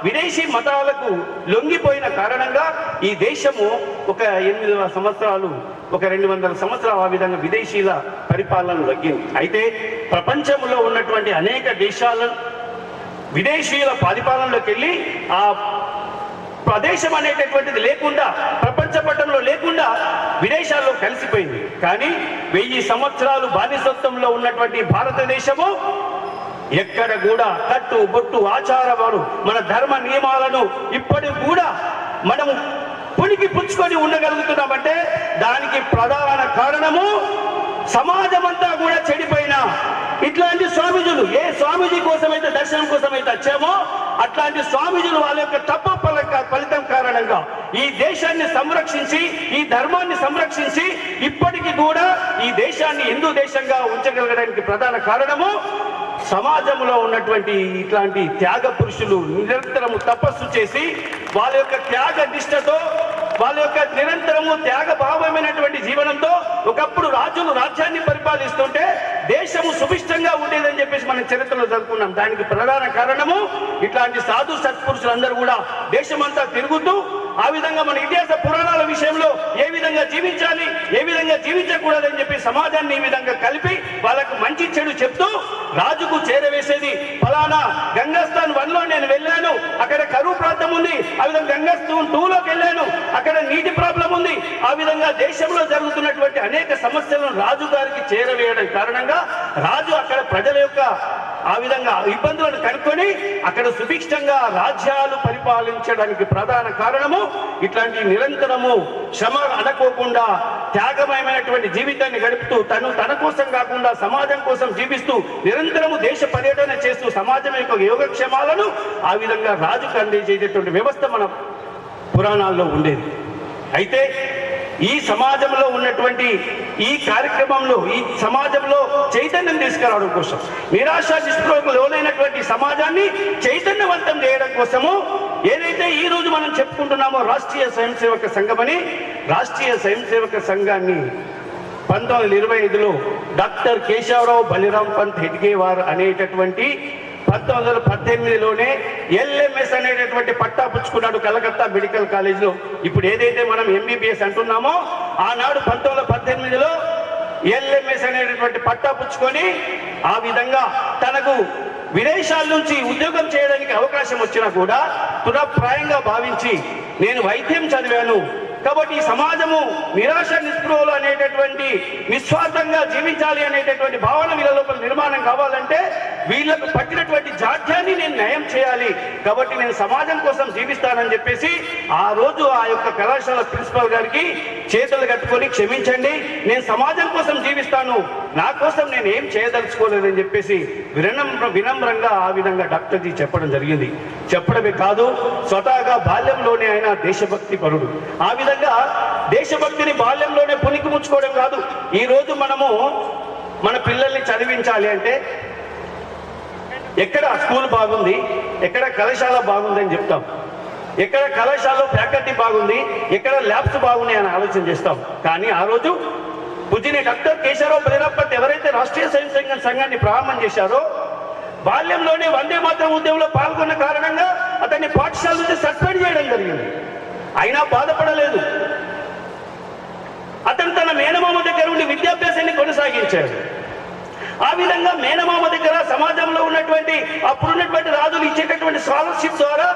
విదేశీ మతాలకు లొంగిపోయిన కారణంగా ఈ దేశము ఒక 800 సంవత్సరాలు, ఒక 200 సంవత్సరాలు ఆ విధంగా విదేశీల పరిపాలన తగ్గింది. అయితే ప్రపంచంలో ఉన్నటువంటి అనేక దేశాలను విదేశీయుల పరిపాలనలోకి వెళ్ళి ఆ ప్రదేశం అనేటటువంటిది లేకుండా, ప్రపంచ పట్టణంలో లేకుండా విదేశాల్లో కలిసిపోయింది. కానీ 1000 సంవత్సరాలు బానిసత్వంలో ఉన్నటువంటి భారతదేశము ఎక్కడ కూడా కట్టు బొట్టు ఆచారాలు మన ధర్మ నియమాలను ఇప్పటికి కూడా మనము పుణికి పుచ్చుకొని ఉండగలుగుతున్నామంటే దానికి ప్రధాన కారణము సమాజం అంతా కూడా చెడిపోయిన ఇట్లాంటి స్వామీజులు, ఏ స్వామీజీ కోసమైతే దర్శనం కోసమైతే వచ్చామో అట్లాంటి స్వామీజులు వాళ్ళ యొక్క తప్ప ఫలితం కారణంగా ఈ దేశాన్ని సంరక్షించి, ఈ ధర్మాన్ని సంరక్షించి ఇప్పటికీ కూడా ఈ దేశాన్ని హిందూ దేశంగా ఉంచగలగడానికి ప్రధాన కారణము సమాజంలో ఉన్నటువంటి ఇట్లాంటి త్యాగ పురుషులు నిరంతరము తపస్సు చేసి వాళ్ళ యొక్క త్యాగ నిష్ఠతో, వాళ్ళ యొక్క నిరంతరము త్యాగ భావమైనటువంటి జీవనంతో ఒకప్పుడు రాజులు రాజ్యాన్ని పరిపాలిస్తుంటే దేశము సుభిష్టంగా ఉండేదని చెప్పేసి మనం చరిత్రలో జరుపుకున్నాం. దానికి ప్రధాన కారణము ఇట్లాంటి సాధు సత్పురుషులందరూ కూడా దేశమంతా తిరుగుతూ ఆ విధంగా మన ఇతిహాస పురాణాల విషయంలో ఏ విధంగా జీవించాలి, ఏ విధంగా జీవించకూడదని చెప్పి సమాజాన్ని ఈ విధంగా కలిపి వాళ్ళకు మంచి చెడు చెప్తూ రాజుకు చేరవేసేది. ఫలానా గంగాస్థాన్ 1లో నేను వెళ్ళాను, అక్కడ కరువు ప్రాంతం ఉంది, ఆ విధంగా గంగాస్థాన్ 2లోకి వెళ్ళాను, అక్కడ నీటి ప్రాబ్లం ఉంది. ఆ విధంగా దేశంలో జరుగుతున్నటువంటి అనేక సమస్యలను రాజు గారికి చేరవేయడం కారణంగా రాజు అక్కడ ప్రజల యొక్క ఆ విధంగా ఇబ్బందులను కనుక్కొని అక్కడ సుభిక్షంగా రాజ్యాలు పరిపాలించడానికి ప్రధాన కారణము ఇట్లాంటి నిరంతరము శ్రమ అనుకోకుండా త్యాగమయమైనటువంటి జీవితాన్ని గడుపుతూ తన కోసం కాకుండా సమాజం కోసం జీవిస్తూ నిరంతరము దేశ పర్యటన చేస్తూ సమాజం యొక్క యోగక్షేమాలను ఆ విధంగా రాజుకు అందించేటటువంటి వ్యవస్థ మన పురాణాల్లో ఉండేది. అయితే ఈ సమాజంలో ఉన్నటువంటి ఈ కార్యక్రమంలో ఈ సమాజంలో చైతన్యం తీసుకురావడం కోసం నిరాశ నిస్పృహకు లోనైనటువంటి సమాజాన్ని చైతన్యవంతం చేయడం కోసము ఏదైతే ఈ రోజు మనం చెప్పుకుంటున్నామో రాష్ట్రీయ స్వయం సేవక సంఘమని, రాష్ట్రీయ స్వయం సేవక సంఘాన్ని 1925లో డాక్టర్ కేశవరావు బలిరాం పంత్ హెడ్గేవార్ అనేటటువంటి 1918లోనే ఎల్ఎంఎస్ అనేటటువంటి పట్టా పుచ్చుకున్నాడు కలకత్తా మెడికల్ కాలేజ్లో. ఇప్పుడు ఏదైతే మనం ఎంబీబీఎస్ అంటున్నామో ఆనాడు 1918లో ఎల్ఎంఎస్ అనేటటువంటి పట్టా పుచ్చుకొని ఆ విధంగా తనకు విదేశాల నుంచి ఉద్యోగం చేయడానికి అవకాశం వచ్చినా కూడా తునప్రాయంగా భావించి నేను వైద్యం చదివాను కాబట్టి ఈ సమాజము నిరాశ నిస్పృహలు అనేటటువంటి నిస్వార్థంగా జీవించాలి అనేటటువంటి భావన వీళ్ళ లోపల నిర్మాణం కావాలంటే వీళ్ళకు పట్టినటువంటి జాడ్యాన్ని నేను నయం చేయాలి, కాబట్టి నేను సమాజం కోసం జీవిస్తానని చెప్పేసి ఆ రోజు ఆ యొక్క కళాశాల ప్రిన్సిపల్ గారికి చేతులు కట్టుకొని క్షమించండి, నేను సమాజం కోసం జీవిస్తాను, నా కోసం నేను ఏం చేయదలుచుకోలేదని చెప్పేసి వినమ్రంగా ఆ విధంగా డాక్టర్జీ చెప్పడం జరిగింది. చెప్పడమే కాదు స్వతహాగా బాల్యంలోనే ఆయన దేశభక్తి పరుడు. ఆ విధంగా దేశభక్తిని బాల్యంలోనే పునికి ముచ్చుకోవడం కాదు, ఈ రోజు మనము మన పిల్లల్ని చదివించాలి అంటే ఎక్కడ స్కూల్ బాగుంది, ఎక్కడ కళాశాల బాగుంది అని చెప్తాం, ఎక్కడ కళాశాలలో ఫ్యాకల్టీ బాగుంది, ఎక్కడ ల్యాబ్స్ బాగున్నాయి అని ఆలోచన చేస్తాం. కానీ ఆ రోజు పూజని డాక్టర్ కేశవరావు బలిరాం పంత్ ఎవరైతే రాష్ట్రీయ స్వయం సంఘాన్ని ప్రారంభం చేశారో బాల్యంలోనే వందే మాతరం ఉద్యమంలో పాల్గొన్న కారణంగా అతన్ని పాఠశాల నుంచి సస్పెండ్ చేయడం జరిగింది. అయినా బాధపడలేదు, అతను తన మేనమామ దగ్గర ఉండి విద్యాభ్యాసాన్ని కొనసాగించాడు. ఆ విధంగా మేనమామ దగ్గర సమాజంలో ఉన్నటువంటి అప్పుడున్నటువంటి రాజులు ఇచ్చేటటువంటి స్కాలర్షిప్ ద్వారా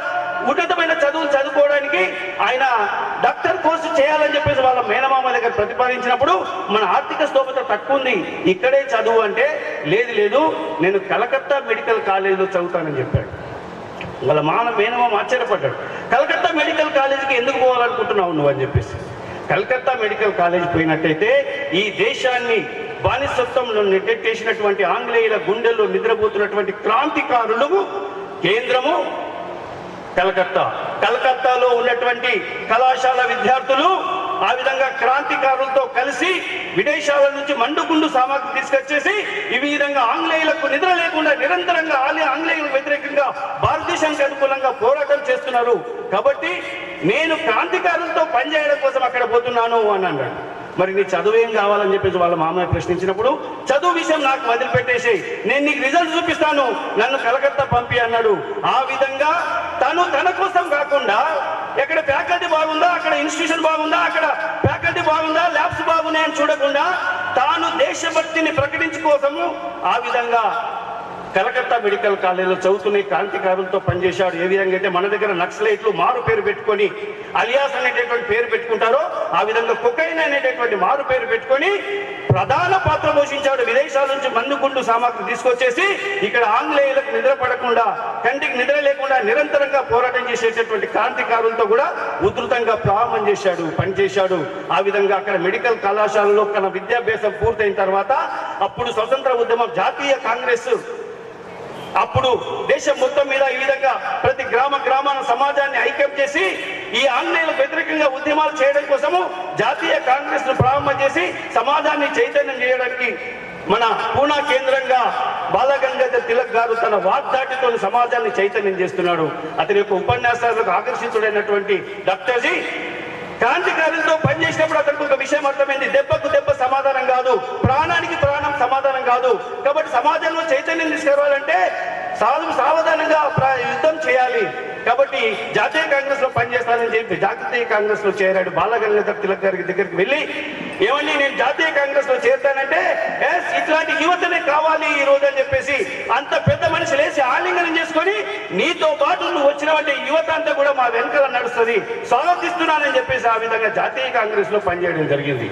ఉన్నతమైన చదువులు చదువుకోవడానికి ఆయన డాక్టర్ కోర్సు చేయాలని చెప్పేసి వాళ్ళ మేనమామ దగ్గర ప్రతిపాదించినప్పుడు మన ఆర్థిక స్తోమత తక్కువ ఉంది, ఇక్కడే చదువు అంటే లేదు నేను కలకత్తా మెడికల్ కాలేజీలో చదువుతానని చెప్పాడు. వాళ్ళ మేనమామ ఆశ్చర్యపడ్డాడు, కలకత్తా మెడికల్ కాలేజీకి ఎందుకు పోవాలనుకుంటున్నావు నువ్వు అని చెప్పేసి. కలకత్తా మెడికల్ కాలేజీ పోయినట్టయితే ఈ దేశాన్ని బానిసత్వంలో నెట్టేసినటువంటి ఆంగ్లేయుల గుండెల్లో నిద్రపోతున్నటువంటి క్రాంతికారులు కేంద్రము కలకత్తాలో ఉన్నటువంటి కళాశాల విద్యార్థులు ఆ విధంగా క్రాంతికారులతో కలిసి విదేశాల నుంచి మండుగుండు సామాగ్రి తీసుకొచ్చేసి ఈ విధంగా ఆంగ్లేయులకు నిద్ర లేకుండా నిరంతరంగా ఆంగ్లేయులకు వ్యతిరేకంగా భారతదేశానికి అనుకూలంగా పోరాటం చేస్తున్నారు. కాబట్టి నేను క్రాంతికారులతో పనిచేయడం కోసం అక్కడ పోతున్నాను అని అన్నాడు. మరి నీ చదువు ఏం కావాలని చెప్పేసి వాళ్ళ మామయ్య ప్రశ్నించినప్పుడు చదువు విషయం నాకు వదిలిపెట్టేసి నేను నీకు రిజల్ట్ చూపిస్తాను, నన్ను కలకత్తా పంపి అన్నాడు. ఆ విధంగా తన కోసం కాకుండా ఎక్కడ ఫ్యాకల్టీ బాగుందా, అక్కడ ఇన్స్టిట్యూషన్ బాగుందా, అక్కడ ఫ్యాకల్టీ బాగుందా, ల్యాబ్స్ బాగున్నాయని చూడకుండా తాను దేశభక్తిని ప్రకటించుకోసము ఆ విధంగా కలకత్తా మెడికల్ కాలేజీలో చదువుతున్న క్రాంతికారులతో పనిచేశాడు. ఏ విధంగా అయితే మన దగ్గర నక్సలైట్లు మారు పేరు పెట్టుకొని అలియాస్ అనేటటువంటి పేరు పెట్టుకుంటారో ఆ విధంగా కొకైన్ అనేటటువంటి మారు పేరు పెట్టుకొని ప్రధాన పాత్ర పోషించాడు. విదేశాల నుంచి మందుగుండు సామాగ్రి తీసుకొచ్చేసి ఇక్కడ ఆంగ్లేయులకు నిద్ర పడకుండా, కంటికి నిద్ర లేకుండా నిరంతరంగా పోరాటం చేసేటటువంటి క్రాంతికారులతో కూడా ఉధృతంగా ప్రారంభం చేశాడు, పనిచేశాడు. ఆ విధంగా అక్కడ మెడికల్ కళాశాలలో తన విద్యాభ్యాసం పూర్తయిన తర్వాత అప్పుడు స్వతంత్ర ఉద్యమం జాతీయ కాంగ్రెస్ అప్పుడు దేశం మొత్తం మీద ఈ విధంగా ప్రతి గ్రామాన సమాజాన్ని ఐక్యం చేసి ఈ ఆంగ్లేయులకు వ్యతిరేకంగా ఉద్యమాలు చేయడం కోసము జాతీయ కాంగ్రెస్ ను ప్రారంభం చేసి సమాజాన్ని చైతన్యం చేయడానికి మన పూనా కేంద్రంగా బాలగంగాధర్ తిలక్ గారు తన వాగ్దాటితో సమాజాన్ని చైతన్యం చేస్తున్నాడు. అతని యొక్క ఉపన్యాసాలకు ఆకర్షితుడైనటువంటి డాక్టర్జీ క్రాంతికారులతో పనిచేసినప్పుడు అతనికి ఒక విషయం అర్థమైంది, దెబ్బకు దెబ్బ సమాధానం కాదు, ప్రాణానికి ప్రాణం సమాధానం కాదు. కాబట్టి సమాజంలో చైతన్యం తీసుకురావాలంటే సావధానంగా యుద్ధం చేయాలి. కాబట్టి జాతీయ కాంగ్రెస్ లో పనిచేస్తానని చెప్పి జాతీయ కాంగ్రెస్ లో చేరాడు. బాలగంగాధర్ తిలక్ గారి దగ్గరికి వెళ్ళి ఏమండి నేను జాతీయ కాంగ్రెస్ లో చేరుతానంటే ఇట్లాంటి యువతనే కావాలి ఈ రోజు అని చెప్పేసి అంత పెద్ద మనిషి లేచి ఆలింగనం చేసుకొని నీతో పాటు నువ్వు వచ్చినవంటే యువత అంతా కూడా మా వెనుకల నడుస్తుంది, స్వాగతిస్తున్నానని చెప్పేసి ఆ విధంగా జాతీయ కాంగ్రెస్ లో పనిచేయడం జరిగింది.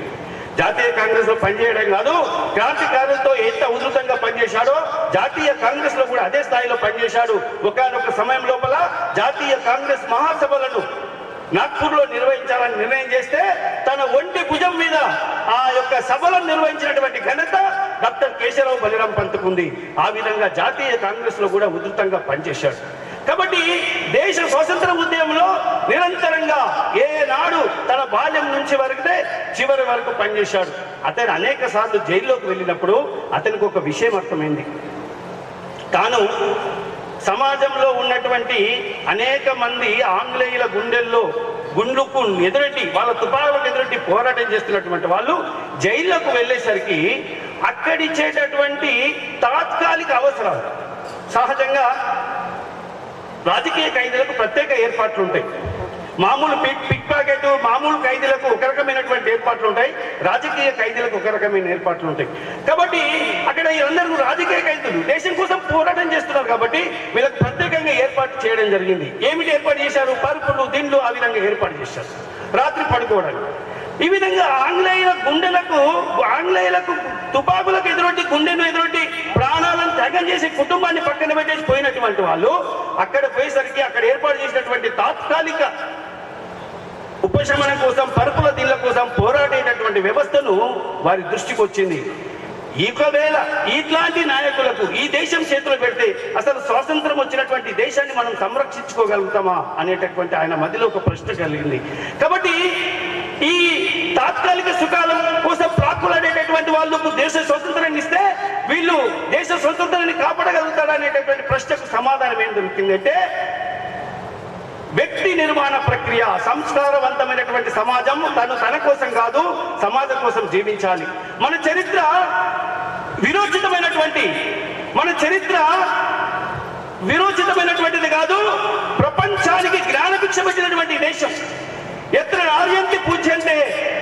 జాతీయ కాంగ్రెస్ లో పనిచేయడం కాదు, క్రాంతికారులతో ఎంత ఉధృతంగా పనిచేశాడో జాతీయ కాంగ్రెస్ లో కూడా అదే స్థాయిలో పనిచేశాడు. ఒకానొక సమయం లోపల జాతీయ కాంగ్రెస్ మహాసభలను నాగ్పూర్ లో నిర్వహించాలని నిర్ణయం చేస్తే తన ఒంటి భుజం మీద ఆ యొక్క సభలను నిర్వహించినటువంటి ఘనత డాక్టర్ కేశవరావు బలిరాం పంత్కు ఉంది. ఆ విధంగా జాతీయ కాంగ్రెస్ లో కూడా ఉధృతంగా పనిచేశాడు. కాబట్టి దేశ స్వాతంత్ర ఉద్యమంలో నిరంతరంగా ఏనాడు తన బాల్యం నుంచి వరకుతే చివరి వరకు పనిచేశాడు. అతను అనేక సార్లు జైల్లోకి వెళ్ళినప్పుడు అతనికి ఒక విషయం అర్థమైంది. తాను సమాజంలో ఉన్నటువంటి అనేక మంది ఆంగ్లేయుల గుండెలకు ఎదురెట్టి వాళ్ళ తుపాకులకు ఎదురెట్టి పోరాటం చేస్తున్నటువంటి వాళ్ళు జైల్లోకి వెళ్ళేసరికి అక్కడిచ్చేటటువంటి తాత్కాలిక అవసరాలు, సహజంగా రాజకీయ ఖైదీలకు ప్రత్యేక ఏర్పాట్లు ఉంటాయి. మామూలు పిక్ పాకెట్ మామూలు ఖైదీలకు ఒక రకమైనటువంటి ఏర్పాట్లు ఉంటాయి, రాజకీయ ఖైదీలకు ఒక రకమైన ఏర్పాట్లు ఉంటాయి. కాబట్టి అక్కడ అందరూ రాజకీయ ఖైదీలు దేశం కోసం పోరాటం చేస్తున్నారు కాబట్టి వీళ్ళకి ప్రత్యేకంగా ఏర్పాటు చేయడం జరిగింది. ఏమిటి ఏర్పాటు చేశారు? పరుపులు, దిండ్లు ఆ విధంగా ఏర్పాటు చేశారు రాత్రి పడుకోవడానికి. ఈ విధంగా ఆంగ్లేయులకు తుపాకులకు ఎదురొట్టి గుండెను ఎదురొట్టి ప్రాణాలను త్యాగం చేసి కుటుంబాన్ని పక్కన పెట్టేసి పోయినటువంటి వాళ్ళు అక్కడ పోయేసరికి అక్కడ ఏర్పాటు చేసినటువంటి తాత్కాలిక ఉపశమనం కోసం, పరుపుల దిళ్ల కోసం పోరాడేటటువంటి వ్యవస్థను వారి దృష్టికి వచ్చింది. ఒకవేళ ఇట్లాంటి నాయకులకు ఈ దేశం చేతులు పెడితే అసలు స్వాతంత్రం వచ్చినటువంటి దేశాన్ని మనం సంరక్షించుకోగలుగుతామా అనేటటువంటి ఆయన మధ్యలో ఒక ప్రశ్న కలిగింది. కాబట్టి ఈ తాత్కాలిక సుఖాల కోసం ప్రాకులాడేటటువంటి వాళ్ళకు దేశ స్వతంత్రాన్ని ఇస్తే వీళ్ళు దేశ స్వతంత్రాన్ని కాపాడగలుగుతారా అనేటటువంటి ప్రశ్నకు సమాధానం ఏం దొరికిందంటే, వ్యక్తి నిర్మాణ ప్రక్రియ, సంస్కారవంతమైనటువంటి సమాజం తన కోసం కాదు సమాజం కోసం జీవించాలి. మన చరిత్ర విరోచితమైనటువంటిది కాదు, ప్రపంచానికి జ్ఞానభిక్ష పెట్టినటువంటి దేశం. ఎత్ర నార్యంతి పూజ్యంతే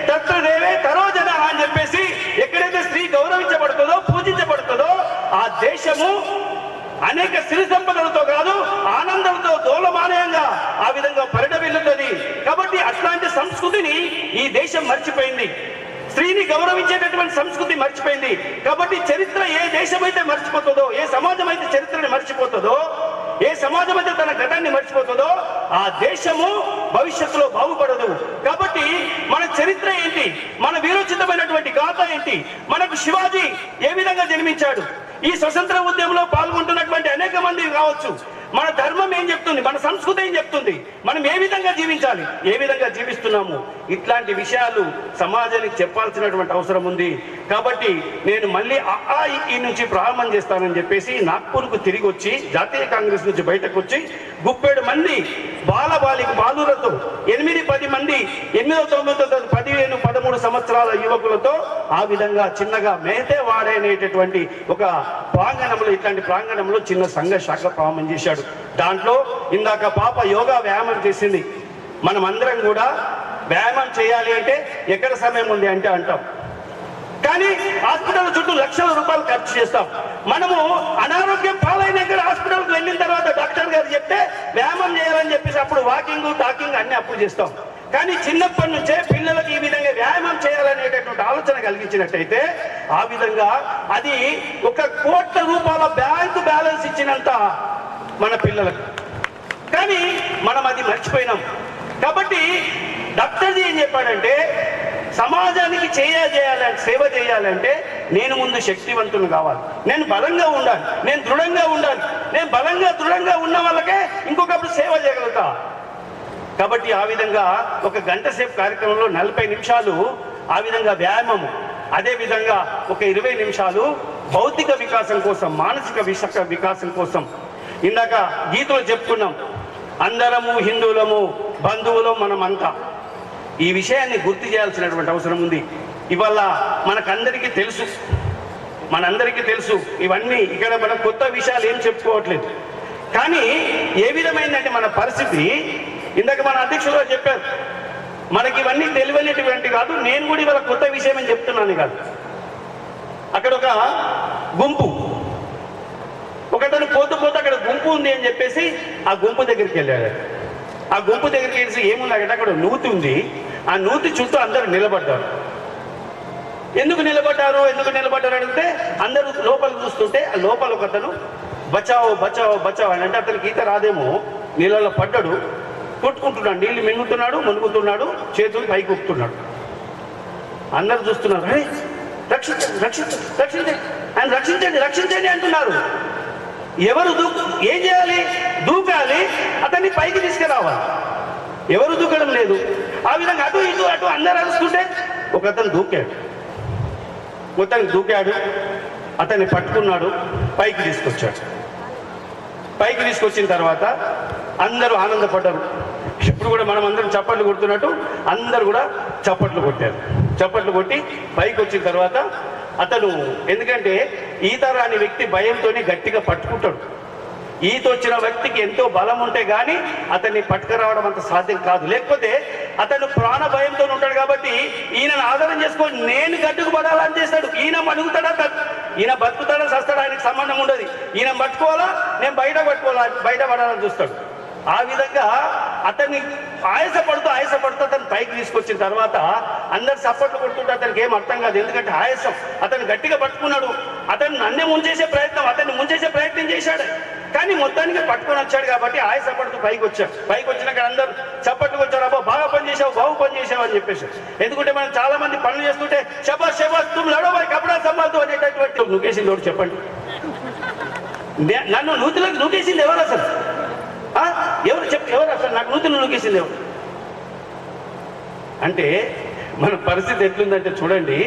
తత్ర దేవే తరో జన అని చెప్పేసి ఎక్కడైతే స్త్రీ గౌరవించబడుతుందో, పూజించబడుతుందో ఆ దేశము అనేక సిరి సంపదలతో కాదు ఆనందంతో దోలమానయంగా ఆ విధంగా పరిణమిల్లుతుంది. కాబట్టి అట్లాంటి సంస్కృతిని ఈ దేశం మర్చిపోయింది. స్త్రీని గౌరవించేటటువంటి సంస్కృతి మర్చిపోయింది. కాబట్టి చరిత్ర ఏ దేశం అయితే మర్చిపోతుందో, ఏ సమాజం అయితే చరిత్రని మర్చిపోతుందో, ఏ సమాజం అయితే తన ఘటాన్ని మర్చిపోతుందో ఆ దేశము భవిష్యత్తులో బాగుపడదు. కాబట్టి మన చరిత్ర ఏంటి, మన వీరోచితమైనటువంటి గాథ ఏంటి, మనకు శివాజీ ఏ విధంగా జన్మించాడు, ఈ స్వతంత్ర ఉద్యమంలో పాల్గొంటున్నటువంటి అనేక మంది కావచ్చు, మన ధర్మం ఏం చెప్తుంది, మన సంస్కృతి ఏం చెప్తుంది, మనం ఏ విధంగా జీవించాలి, ఏ విధంగా జీవిస్తున్నాము, ఇట్లాంటి విషయాలు సమాజానికి చెప్పాల్సినటువంటి అవసరం ఉంది. కాబట్టి నేను మళ్ళీ ఈ నుంచి ప్రారంభం చేస్తానని చెప్పేసి నాగ్పూర్కు తిరిగి వచ్చి జాతీయ కాంగ్రెస్ నుంచి బయటకు వచ్చి 37 మంది బాలురతో 8-10 మంది 8, 9, 15, 13 సంవత్సరాల యువకులతో ఆ విధంగా చిన్నగా మేతే వాడనేటటువంటి ఒక ప్రాంగణంలో, ఇట్లాంటి ప్రాంగణంలో చిన్న సంఘ శాఖ ప్రారంభం చేశాడు. దాంట్లో ఇందాక పాప యోగా వ్యాయామం చేసింది. మనం అందరం కూడా వ్యాయామం చేయాలి అంటే ఎక్కడ సమయం ఉంది అంటే అంటాం, కానీ హాస్పిటల్ చుట్టూ లక్షల రూపాయలు ఖర్చు చేస్తాం. మనము అనారోగ్యం పాలైనాక హాస్పిటల్కి వెళ్ళిన తర్వాత డాక్టర్ గారు చెప్తే వ్యాయామం చేయాలని చెప్పేసి అప్పుడు వాకింగ్, టాకింగ్ అన్ని అప్పు చేస్తాం. కానీ చిన్నప్పటి నుంచే పిల్లలకు ఈ విధంగా వ్యాయామం చేయాలనేటటువంటి ఆలోచన కలిగించినట్టయితే ఆ విధంగా అది 1 కోట్ల రూపాయల బ్యాంకు బ్యాలెన్స్ ఇచ్చినంత మన పిల్లలకు. కానీ మనం అది మర్చిపోయినాం. కాబట్టి డాక్టర్జీ ఏం చెప్పాడంటే, సమాజానికి సేవ చేయాలంటే నేను ముందు శక్తివంతులు కావాలి, నేను బలంగా ఉండాలి, నేను దృఢంగా ఉండాలి. నేను బలంగా దృఢంగా ఉన్న వాళ్ళకే ఇంకొకప్పుడు సేవ చేయగలుగుతా. కాబట్టి ఆ విధంగా 1 గంట సేపు కార్యక్రమంలో 40 నిమిషాలు ఆ విధంగా వ్యాయామము, అదే విధంగా ఒక 20 నిమిషాలు భౌతిక వికాసం కోసం, మానసిక వికాసం కోసం. ఇందాక గీతలో చెప్పుకున్నాం, అందరము హిందువులము, బంధువులం మనమంతా. ఈ విషయాన్ని గుర్తు చేయాల్సినటువంటి అవసరం ఉంది. ఇవాళ మనందరికీ తెలుసు ఇవన్నీ, ఇక్కడ మనం కొత్త విషయాలు ఏం చెప్పుకోవట్లేదు. కానీ ఏ విధమైందంటే మన పరిస్థితి, ఇందాక మన అధ్యక్షులు గారు చెప్పారు, మనకి ఇవన్నీ తెలియనిటువంటి కాదు. నేను కూడా ఇవాళ కొత్త విషయం అని చెప్తున్నాను కాదు. అక్కడ ఒక గుంపు, ఒకతను పోతూ అక్కడ గుంపు ఉంది అని చెప్పేసి ఆ గుంపు దగ్గరికి వెళ్ళాడు. ఆ గుంపు దగ్గరికి వెళ్ళి ఏముంది అక్కడ నూతి ఉంది, ఆ నూతి చుట్టూ అందరూ నిలబడ్డారు. ఎందుకు నిలబడ్డారు అడిగితే అందరూ లోపలికి చూస్తుంటే ఆ లోపల ఒక అతను బచావో బచావో బచావో అని అంటే అతనికి ఈత రాదేమో నీళ్ళలో పడ్డాడు, కొట్టుకుంటున్నాడు, నీళ్ళు మింగుతున్నాడు, మునుగుతున్నాడు, చేతులు పైకి ఊపుతున్నాడు. అందరు చూస్తున్నారు, అరే రక్షించండి రక్షించండి రక్షించండి ఆయన రక్షించండి రక్షించండి అంటున్నారు. ఎవరు ఏం చేయాలి? దూకాలి, అతన్ని పైకి తీసుకురావాలి. ఎవరు దూకడం లేదు. ఆ విధంగా అటు ఇటు అటు అందరు అరుస్తుంటే ఒక అతను దూకాడు, మొత్తానికి దూకాడు, అతన్ని పట్టుకున్నాడు, పైకి తీసుకొచ్చాడు. పైకి తీసుకొచ్చిన తర్వాత అందరూ ఆనందపడ్డారు. ఇప్పుడు కూడా మనం అందరం చప్పట్లు కొడుతున్నట్టు అందరు కూడా చప్పట్లు కొట్టారు. చప్పట్లు కొట్టి పైకి వచ్చిన తర్వాత అతను, ఎందుకంటే ఈత రాని వ్యక్తి భయంతోనే గట్టిగా పట్టుకుంటాడు. ఈత వచ్చిన వ్యక్తికి ఎంతో బలం ఉంటే గానీ అతన్ని పట్టుకురావడం అంత సాధ్యం కాదు. లేకపోతే అతను ప్రాణ భయంతో ఉంటాడు కాబట్టి ఈయనను ఆధారం చేసుకొని నేను గట్టుకు పడాలని చేస్తాడు. ఈయన అడుగుతాడా, ఈయన బతుకుతాడా సస్తాడా ఆయనకు సంబంధం ఉండదు. ఈయన పట్టుకోవాలా, నేను బయట పట్టుకోవాలా, బయట పడాలని చూస్తాడు. ఆ విధంగా అతన్ని ఆయాసపడుతూ అతను పైకి తీసుకొచ్చిన తర్వాత అందరు సపోర్ట్లు కొడుతుంటే అతనికి ఏం అర్థం కాదు. ఎందుకంటే ఆయాసం, అతను గట్టిగా పట్టుకున్నాడు. అతను నన్నే ముంచేసే ప్రయత్నం, అతన్ని ముంచేసే ప్రయత్నం చేశాడు. కానీ మొత్తానికి పట్టుకొని వచ్చాడు కాబట్టి ఆయాసపడుతూ పైకి వచ్చాడు. పైకి వచ్చినాక అందరూ చప్పట్లు వచ్చారు, అబ్బా బాగా పని చేసావు, బాగు పని చేసావు అని చెప్పేసి. ఎందుకంటే మనం చాలా మంది పనులు చేస్తుంటే షబాష్ షబాష్ తుమ్ లడో భాయ్ కపడా సంభాల్తో అనేటటువంటి నూకేసింది ఒకటి చెప్పండి. నన్ను నూతిలోకి నూకేసింది ఎవరు అసలు? ఎవరు అసలు నాకు నూతులు నూకేసింది ఎవరు? అంటే మన పరిస్థితి ఎట్లుందంటే చూడండి,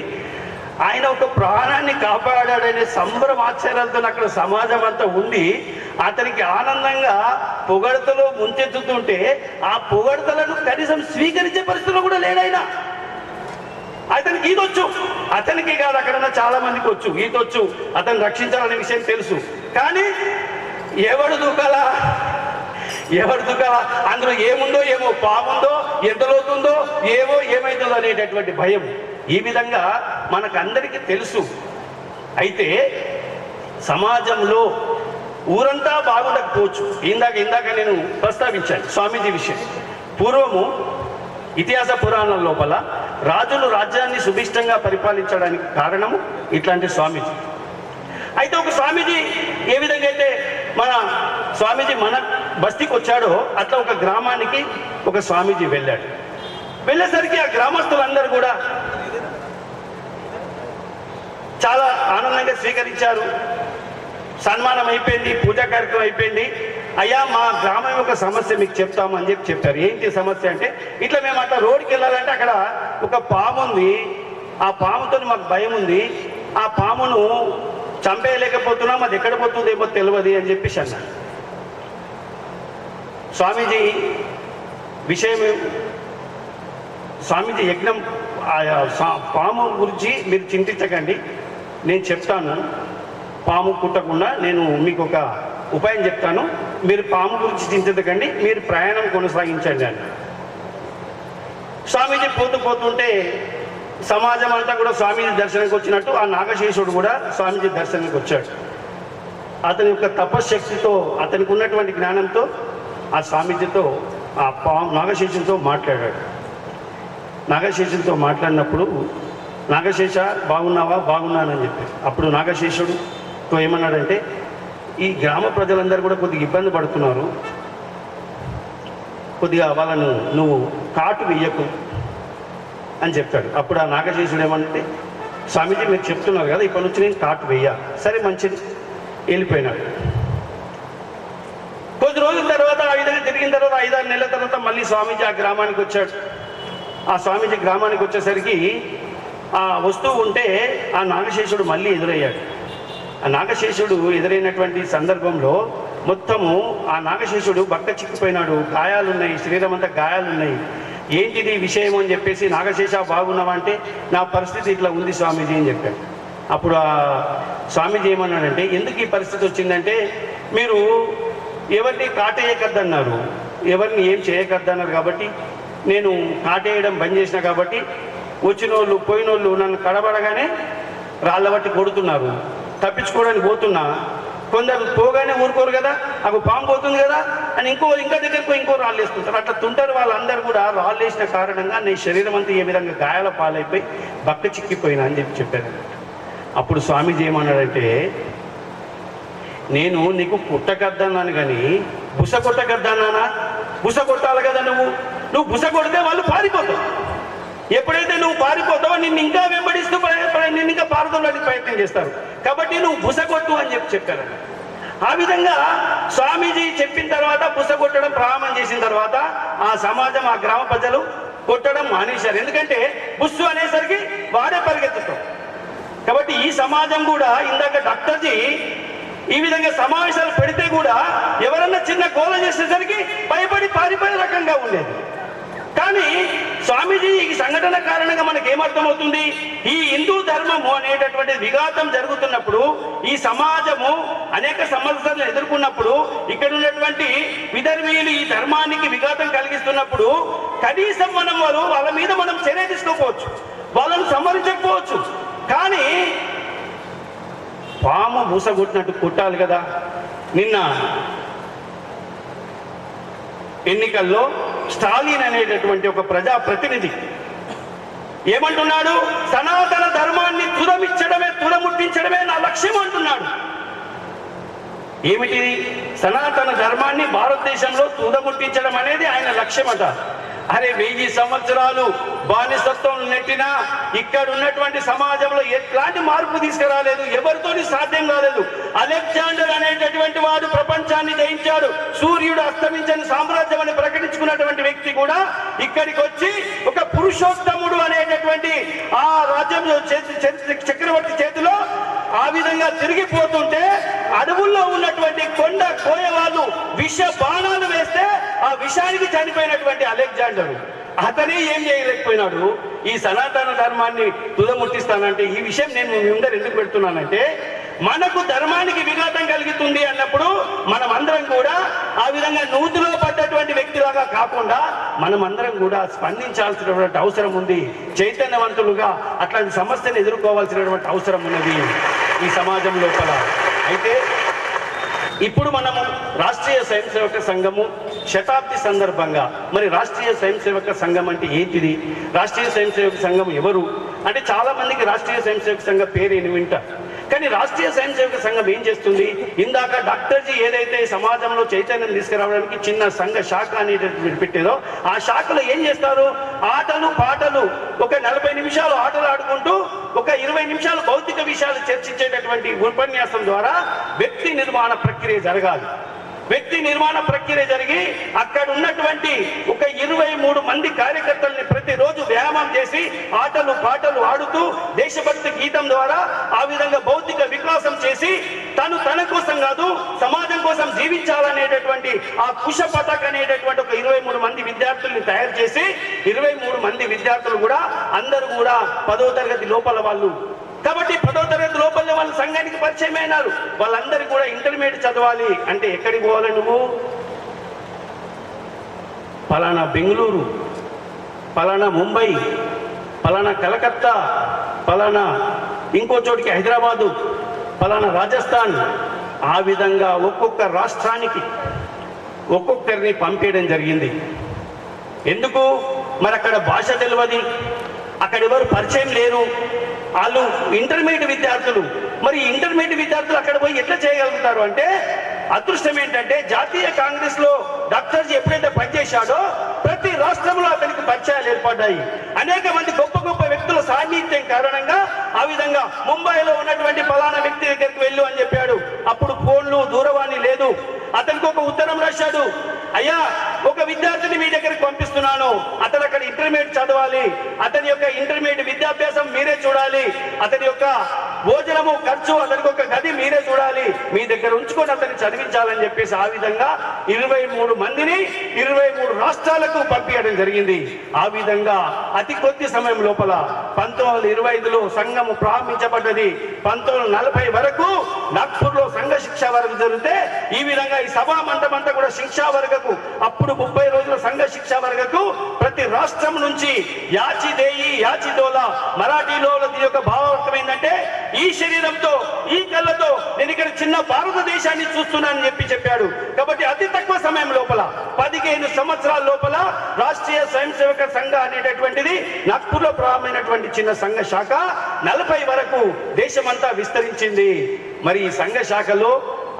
ఆయన ఒక ప్రాణాన్ని కాపాడాడనే సంబరం ఆశ్చర్యాలతో అక్కడ సమాజం అంతా ఉండి అతనికి ఆనందంగా పొగడతలో ముంచెత్తుతుంటే ఆ పొగడతలను కనీసం స్వీకరించే పరిస్థితిలో కూడా లేడైనా. అతనికి ఈదొచ్చు, అతనికి కాదు అక్కడ ఉన్న చాలా మందికి వచ్చు, ఈదొచ్చు, అతను రక్షించాలనే విషయం తెలుసు. కానీ ఎవడు దూకాలా అందులో ఏముందో ఏమో, పాముందో ఎంతలోతుందో ఏమో ఏమైతుందో అనేటటువంటి భయం. ఈ విధంగా మనకందరికీ తెలుసు. అయితే సమాజంలో ఊరంతా బాగుండకపోవచ్చు. ఇందాక నేను ప్రస్తావించాను స్వామీజీ విషయం. పూర్వము ఇతిహాస పురాణాల లోపల రాజులు రాజ్యాన్ని సుభిష్టంగా పరిపాలించడానికి కారణము ఇట్లాంటి స్వామీజీ. అయితే ఒక స్వామీజీ ఏ విధంగా అయితే మన స్వామీజీ మన బస్తీకి వచ్చాడో అట్లా ఒక గ్రామానికి ఒక స్వామీజీ వెళ్ళాడు. వెళ్ళేసరికి ఆ గ్రామస్తులందరూ కూడా చాలా ఆనందంగా స్వీకరించారు. సన్మానం అయిపోయింది, పూజా కార్యక్రమం అయిపోయింది. అయ్యా మా గ్రామం యొక్క సమస్య మీకు చెప్తాము అని చెప్పారు. ఏంటి సమస్య అంటే, ఇట్లా మేము అట్లా రోడ్డుకి వెళ్ళాలంటే అక్కడ ఒక పాము ఉంది, ఆ పాముతో మాకు భయం ఉంది, ఆ పామును చంపేయలేకపోతున్నాం, అది ఎక్కడ పోతుందేమో తెలియదు అని చెప్పేసి అన్నారు. స్వామీజీ విషయం, స్వామీజీ యజ్ఞం పాము గురించి మీరు చింతించకండి, నేను చెప్తాను. పాము కుట్టకుండా నేను మీకు ఒక ఉపాయం చెప్తాను, మీరు పాము గురించి చింతించకండి, మీరు ప్రయాణం కొనసాగించండి అని. స్వామీజీ పోతుంటే సమాజం అంతా కూడా స్వామీజీ దర్శనానికి వచ్చినట్టు ఆ నాగశేషుడు కూడా స్వామీజీ దర్శనానికి వచ్చాడు. అతని యొక్క తపశ్శక్తితో, అతనికి ఉన్నటువంటి జ్ఞానంతో ఆ స్వామీజీతో, ఆ నాగశేషుడితో మాట్లాడాడు. నాగశేషుడితో మాట్లాడినప్పుడు, నాగశేష బాగున్నావా? బాగున్నానని చెప్పి. అప్పుడు నాగశేషుడితో ఏమన్నాడంటే, ఈ గ్రామ ప్రజలందరూ కూడా కొద్దిగా ఇబ్బంది పడుతున్నారు, కొద్దిగా వాళ్ళను నువ్వు కాటు వెయ్యకు అని చెప్తాడు. అప్పుడు ఆ నాగశేషుడు ఏమంటే, స్వామీజీ మీరు చెప్తున్నారు కదా, ఇప్పటి నుంచి నేను కాటు వెయ్యా. సరే మంచిది, వెళ్ళిపోయినాడు. కొద్ది రోజుల తర్వాత ఆ విధంగా తిరిగిన తర్వాత 5-6 నెలల తర్వాత మళ్ళీ స్వామీజీ ఆ గ్రామానికి వచ్చాడు. ఆ స్వామీజీ గ్రామానికి వచ్చేసరికి ఆ వస్తువు ఉంటే ఆ నాగశేషుడు మళ్ళీ ఎదురయ్యాడు. ఆ నాగశేషుడు ఎదురైనటువంటి సందర్భంలో మొత్తము ఆ నాగశేషుడు బక్క చిక్కిపోయినాడు, గాయాలున్నాయి, శరీరం అంతా గాయాలున్నాయి. ఏంటిది విషయం అని చెప్పేసి, నాగశేష బాగున్నావా అంటే, నా పరిస్థితి ఇట్లా ఉంది స్వామీజీ అని చెప్పాడు. అప్పుడు ఆ స్వామీజీ ఏమన్నాడంటే, ఎందుకు ఈ పరిస్థితి వచ్చిందంటే, మీరు ఎవరిని కాటేయకద్దన్నారు, ఎవరిని ఏం చేయకద్దన్నారు కాబట్టి నేను కాటేయడం బంద్ చేసిన కాబట్టి వచ్చిన వాళ్ళు పోయిన వాళ్ళు నన్ను కడబడగానే రాళ్ళ బట్టి కొడుతున్నారు, తప్పించుకోవడానికి పోతున్నా, కొందరు పోగానే ఊరుకోరు కదా, అవి పాము పోతుంది కదా అని ఇంకా దగ్గరకు ఇంకో రాళ్ళు వేసుకుంటారు. అట్లా తుంటారు వాళ్ళందరూ కూడా రాళ్ళు వేసిన కారణంగా నీ శరీరం అంతా ఏ విధంగా గాయాల పాలైపోయి బక్క చిక్కిపోయినా అని చెప్పారు. అప్పుడు స్వామీజీ ఏమన్నాడంటే, నేను నీకు పుట్టకద్దన్నాను కానీ బుస కొట్టకద్దన్నానా? బుస కొట్టాలి కదా, నువ్వు బుస కొడితే వాళ్ళు పారిపోతావు. ఎప్పుడైతే నువ్వు పారిపోతావో నిన్ను ఇంకా వెంబడిస్తూ నిన్ను ఇంకా పారదోలడానికి ప్రయత్నం చేస్తారు. కాబట్టి నువ్వు బుస కొట్టు అని చెప్పారు. ఆ విధంగా స్వామీజీ చెప్పిన తర్వాత బుస కొట్టడం ప్రారంభం చేసిన తర్వాత ఆ సమాజం, ఆ గ్రామ ప్రజలు కొట్టడం మానేశారు. ఎందుకంటే బుస్సు అనేసరికి వాడే పరిగెత్తుతాం. కాబట్టి ఈ సమాజం కూడా ఇందాక డాక్టర్జీ ఈ విధంగా సమావేశాలు పెడితే కూడా ఎవరన్నా చిన్న గోల చేసేసరికి భయపడి పారిపోయే రకంగా ఉండేది. కానీ స్వామీజీ ఈ సంఘటన కారణంగా మనకి ఏమర్థమవుతుంది, ఈ హిందూ ధర్మము అనేటటువంటి విఘాతం జరుగుతున్నప్పుడు, ఈ సమాజము అనేక సమస్యలను ఎదుర్కొన్నప్పుడు, ఇక్కడ ఉన్నటువంటి విధర్మీయులు ఈ ధర్మానికి విఘాతం కలిగిస్తున్నప్పుడు కనీసం మనం వాళ్ళ మీద మనం చర్య తీసుకోకపోవచ్చు, వాళ్ళను సంహరించకపోవచ్చు. కానీ పాము మూసగొట్టినట్టు కొట్టాలి కదా. నిన్న ఎన్నికల్లో స్టాలిన్ అనేటటువంటి ఒక ప్రజాప్రతినిధి ఏమంటున్నాడు, సనాతన ధర్మాన్ని తుదముట్టించడమే నా లక్ష్యం అంటున్నాడు. ఏమిటి? సనాతన ధర్మాన్ని భారతదేశంలో తుదముట్టించడం అనేది ఆయన లక్ష్యమట. అరే 1000 సంవత్సరాలు బానిసత్వం నెట్టినా ఇక్కడ ఉన్నటువంటి సమాజంలో ఎట్లాంటి మార్పు తీసుకురాలేదు, ఎవరితోని సాధ్యం కాలేదు. అలెగ్జాండర్ అనేటటువంటి వాడు ప్రపంచాన్ని జయించాడు, సూర్యుడు అస్తమించని సామ్రాజ్యం అని ప్రకటించుకున్నటువంటి వ్యక్తి కూడా ఇక్కడికి వచ్చి ఒక పురుషోత్తముడు అనేటటువంటి ఆ రాజ్యం చక్రవర్తి చేతిలో ఆ విధంగా తిరిగిపోతుంటే అడవుల్లో ఉన్నటువంటి కొండ కోయ వాళ్ళు విష బాణాలు వేస్తే ఆ విషానికి చనిపోయినటువంటి అలెగ్జాండర్ అతనే ఏం చేయలేకపోయినాడు. ఈ సనాతన ధర్మాన్ని తుదముట్టిస్తానంటే ఈ విషయం నేను మీ ముందర ఎందుకు పెడుతున్నానంటే, మనకు ధర్మానికి విఘాతం కలుగుతుంది అన్నప్పుడు మనం అందరం కూడా ఆ విధంగా నూతిలో పడ్డటువంటి వ్యక్తిలాగా కాకుండా మనం అందరం కూడా స్పందించాల్సినటువంటి అవసరం ఉంది. చైతన్యవంతులుగా అట్లాంటి సమస్యను ఎదుర్కోవాల్సినటువంటి అవసరం ఉన్నది ఈ సమాజం లోపల. అయితే ఇప్పుడు మనము రాష్ట్రీయ స్వయం సేవక సంఘము శతాబ్ది సందర్భంగా, మరి రాష్ట్రీయ స్వయం సేవక సంఘం అంటే ఏంటిది, రాష్ట్రీయ స్వయం సేవక సంఘం ఎవరు అంటే చాలా మందికి రాష్ట్రీయ స్వయం సేవక సంఘం పేరు వింటారు. కానీ రాష్ట్రీయ స్వయం సేవక సంఘం ఏం చేస్తుంది? ఇందాక డాక్టర్జీ ఏదైతే సమాజంలో చైతన్యం తీసుకురావడానికి చిన్న సంఘ శాఖ అనేది పెట్టేదో ఆ శాఖలో ఏం చేస్తారు? ఆటలు పాటలు, ఒక 40 నిమిషాలు ఆటలు ఆడుకుంటూ ఒక 20 నిమిషాలు భౌతిక విషయాలు చర్చించేటటువంటి ఉపన్యాసం ద్వారా వ్యక్తి నిర్మాణ ప్రక్రియ జరగాలి. వ్యక్తి నిర్మాణ ప్రక్రియ జరిగి అక్కడ ఉన్నటువంటి ఒక 23 మంది కార్యకర్తల్ని ప్రతిరోజు వ్యాయామం చేసి ఆటలు పాటలు ఆడుతూ దేశభక్తి గీతం ద్వారా ఆ విధంగా భౌతిక వికాసం చేసి తన కోసం కాదు సమాజం కోసం జీవించాలనేటటువంటి ఆ కుశ పథక్ అనేటటువంటి ఒక 23 మంది విద్యార్థుల్ని తయారు చేసి 23 మంది విద్యార్థులు కూడా అందరూ కూడా 10వ తరగతి లోపల వాళ్ళు. కాబట్టి 10వ తరగతి లోపలనే వాళ్ళు సంఘానికి పరిచయం అయినారు. వాళ్ళందరూ కూడా ఇంటర్మీడియట్ చదవాలి అంటే ఎక్కడికి పోవాలి? నువ్వు పలానా బెంగళూరు, పలానా ముంబై, పలానా కలకత్తా, పలానా ఇంకో చోటికి హైదరాబాదు, పలానా రాజస్థాన్, ఆ విధంగా ఒక్కొక్క రాష్ట్రానికి ఒక్కొక్కరిని పంపేయడం జరిగింది. ఎందుకు? మరి అక్కడ భాష తెలియదు, అక్కడ ఎవరు పరిచయం లేరు, వాళ్ళు ఇంటర్మీడియట్ విద్యార్థులు. మరి ఇంటర్మీడియట్ విద్యార్థులు అక్కడ పోయి ఎట్లా చేయగలుగుతారు అంటే, అదృష్టం ఏంటంటే జాతీయ కాంగ్రెస్ లో డాక్టర్జీ ఎప్పుడైతే పనిచేశాడో ప్రతి రాష్ట్రంలో అతనికి పరిచయాలు ఏర్పడ్డాయి. అనేక మంది గొప్ప గొప్ప వ్యక్తుల సాన్నిధ్యం కారణంగా ఆ విధంగా ముంబైలో ఉన్నటువంటి ఫలానా వ్యక్తి దగ్గరికి వెళ్ళు అని చెప్పాడు. అప్పుడు ఫోన్లు దూరవాణి లేదు. అతనికి ఒక ఉత్తరం రాశాడు, అయ్యా ఒక విద్యార్థిని మీ దగ్గరికి పంపిస్తున్నాను, అతను అక్కడ ఇంటర్మీడియట్ చదవాలి, అతని యొక్క ఇంటర్మీడియట్ విద్యాభ్యాసం మీరే చూడాలి, అతని యొక్క భోజనము ఖర్చు, అతనికి ఒక గది మీరే చూడాలి, మీ దగ్గర ఉంచుకొని అతన్ని చదివించాలని చెప్పేసి ఆ విధంగా 23 మందిని 23 రాష్ట్రాలకు పంపించడం జరిగింది. ఆ విధంగా అతి కొద్ది సమయం లోపల 1925లో సంఘము ప్రారంభించబడ్డది. 1940 వరకు నాగ్పూర్ లో సంఘ శిక్షా వర్గం జరిగితే ఈ విధంగా ఈ సభా మంటపంతా కూడా శిక్షా వర్గకు అప్పుడు 30 రోజుల సంఘ శిక్ష వర్గకు ప్రతి రాష్ట్రం నుంచి యాచిదేయి యాచిదోల మరాఠీలో దీని యొక్క భావార్థం ఏంటంటే ఈ శరీరంతో ఈ కళ్ళతో నేను ఇక్కడ చిన్న భారతదేశాన్ని చూస్తున్నానని చెప్పాడు. కాబట్టి అతి తక్కువ సమయం లోపల 15 సంవత్సరాల లోపల రాష్ట్రీయ స్వయం సేవక సంఘ అనేటటువంటిది నాగ్పూర్లో ప్రారంభమైనటువంటి చిన్న సంఘ శాఖ 40 వరకు దేశమంతా విస్తరించింది. మరి ఈ సంఘ శాఖలో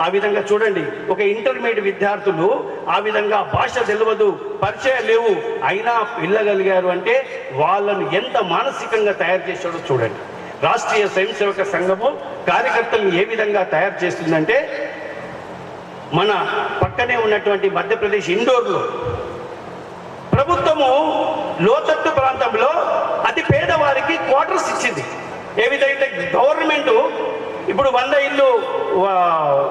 ఆ విధంగా చూడండి, ఒక ఇంటర్మీడియట్ విద్యార్థులు ఆ విధంగా భాష తెలియదు, పరిచయం లేవు, అయినా వెళ్ళగలిగారు అంటే వాళ్ళను ఎంత మానసికంగా తయారు చేశాడో చూడండి. రాష్ట్రీయ స్వయం సేవక సంఘము కార్యకర్తలను ఏ విధంగా తయారు చేస్తుందంటే, మన పక్కనే ఉన్నటువంటి మధ్యప్రదేశ్ ఇండోర్లో ప్రభుత్వము లోతట్టు ప్రాంతంలో అతి పేదవారికి క్వార్టర్స్ ఇచ్చింది. ఏ విధంగా గవర్నమెంట్ ఇప్పుడు 100 ఇళ్ళు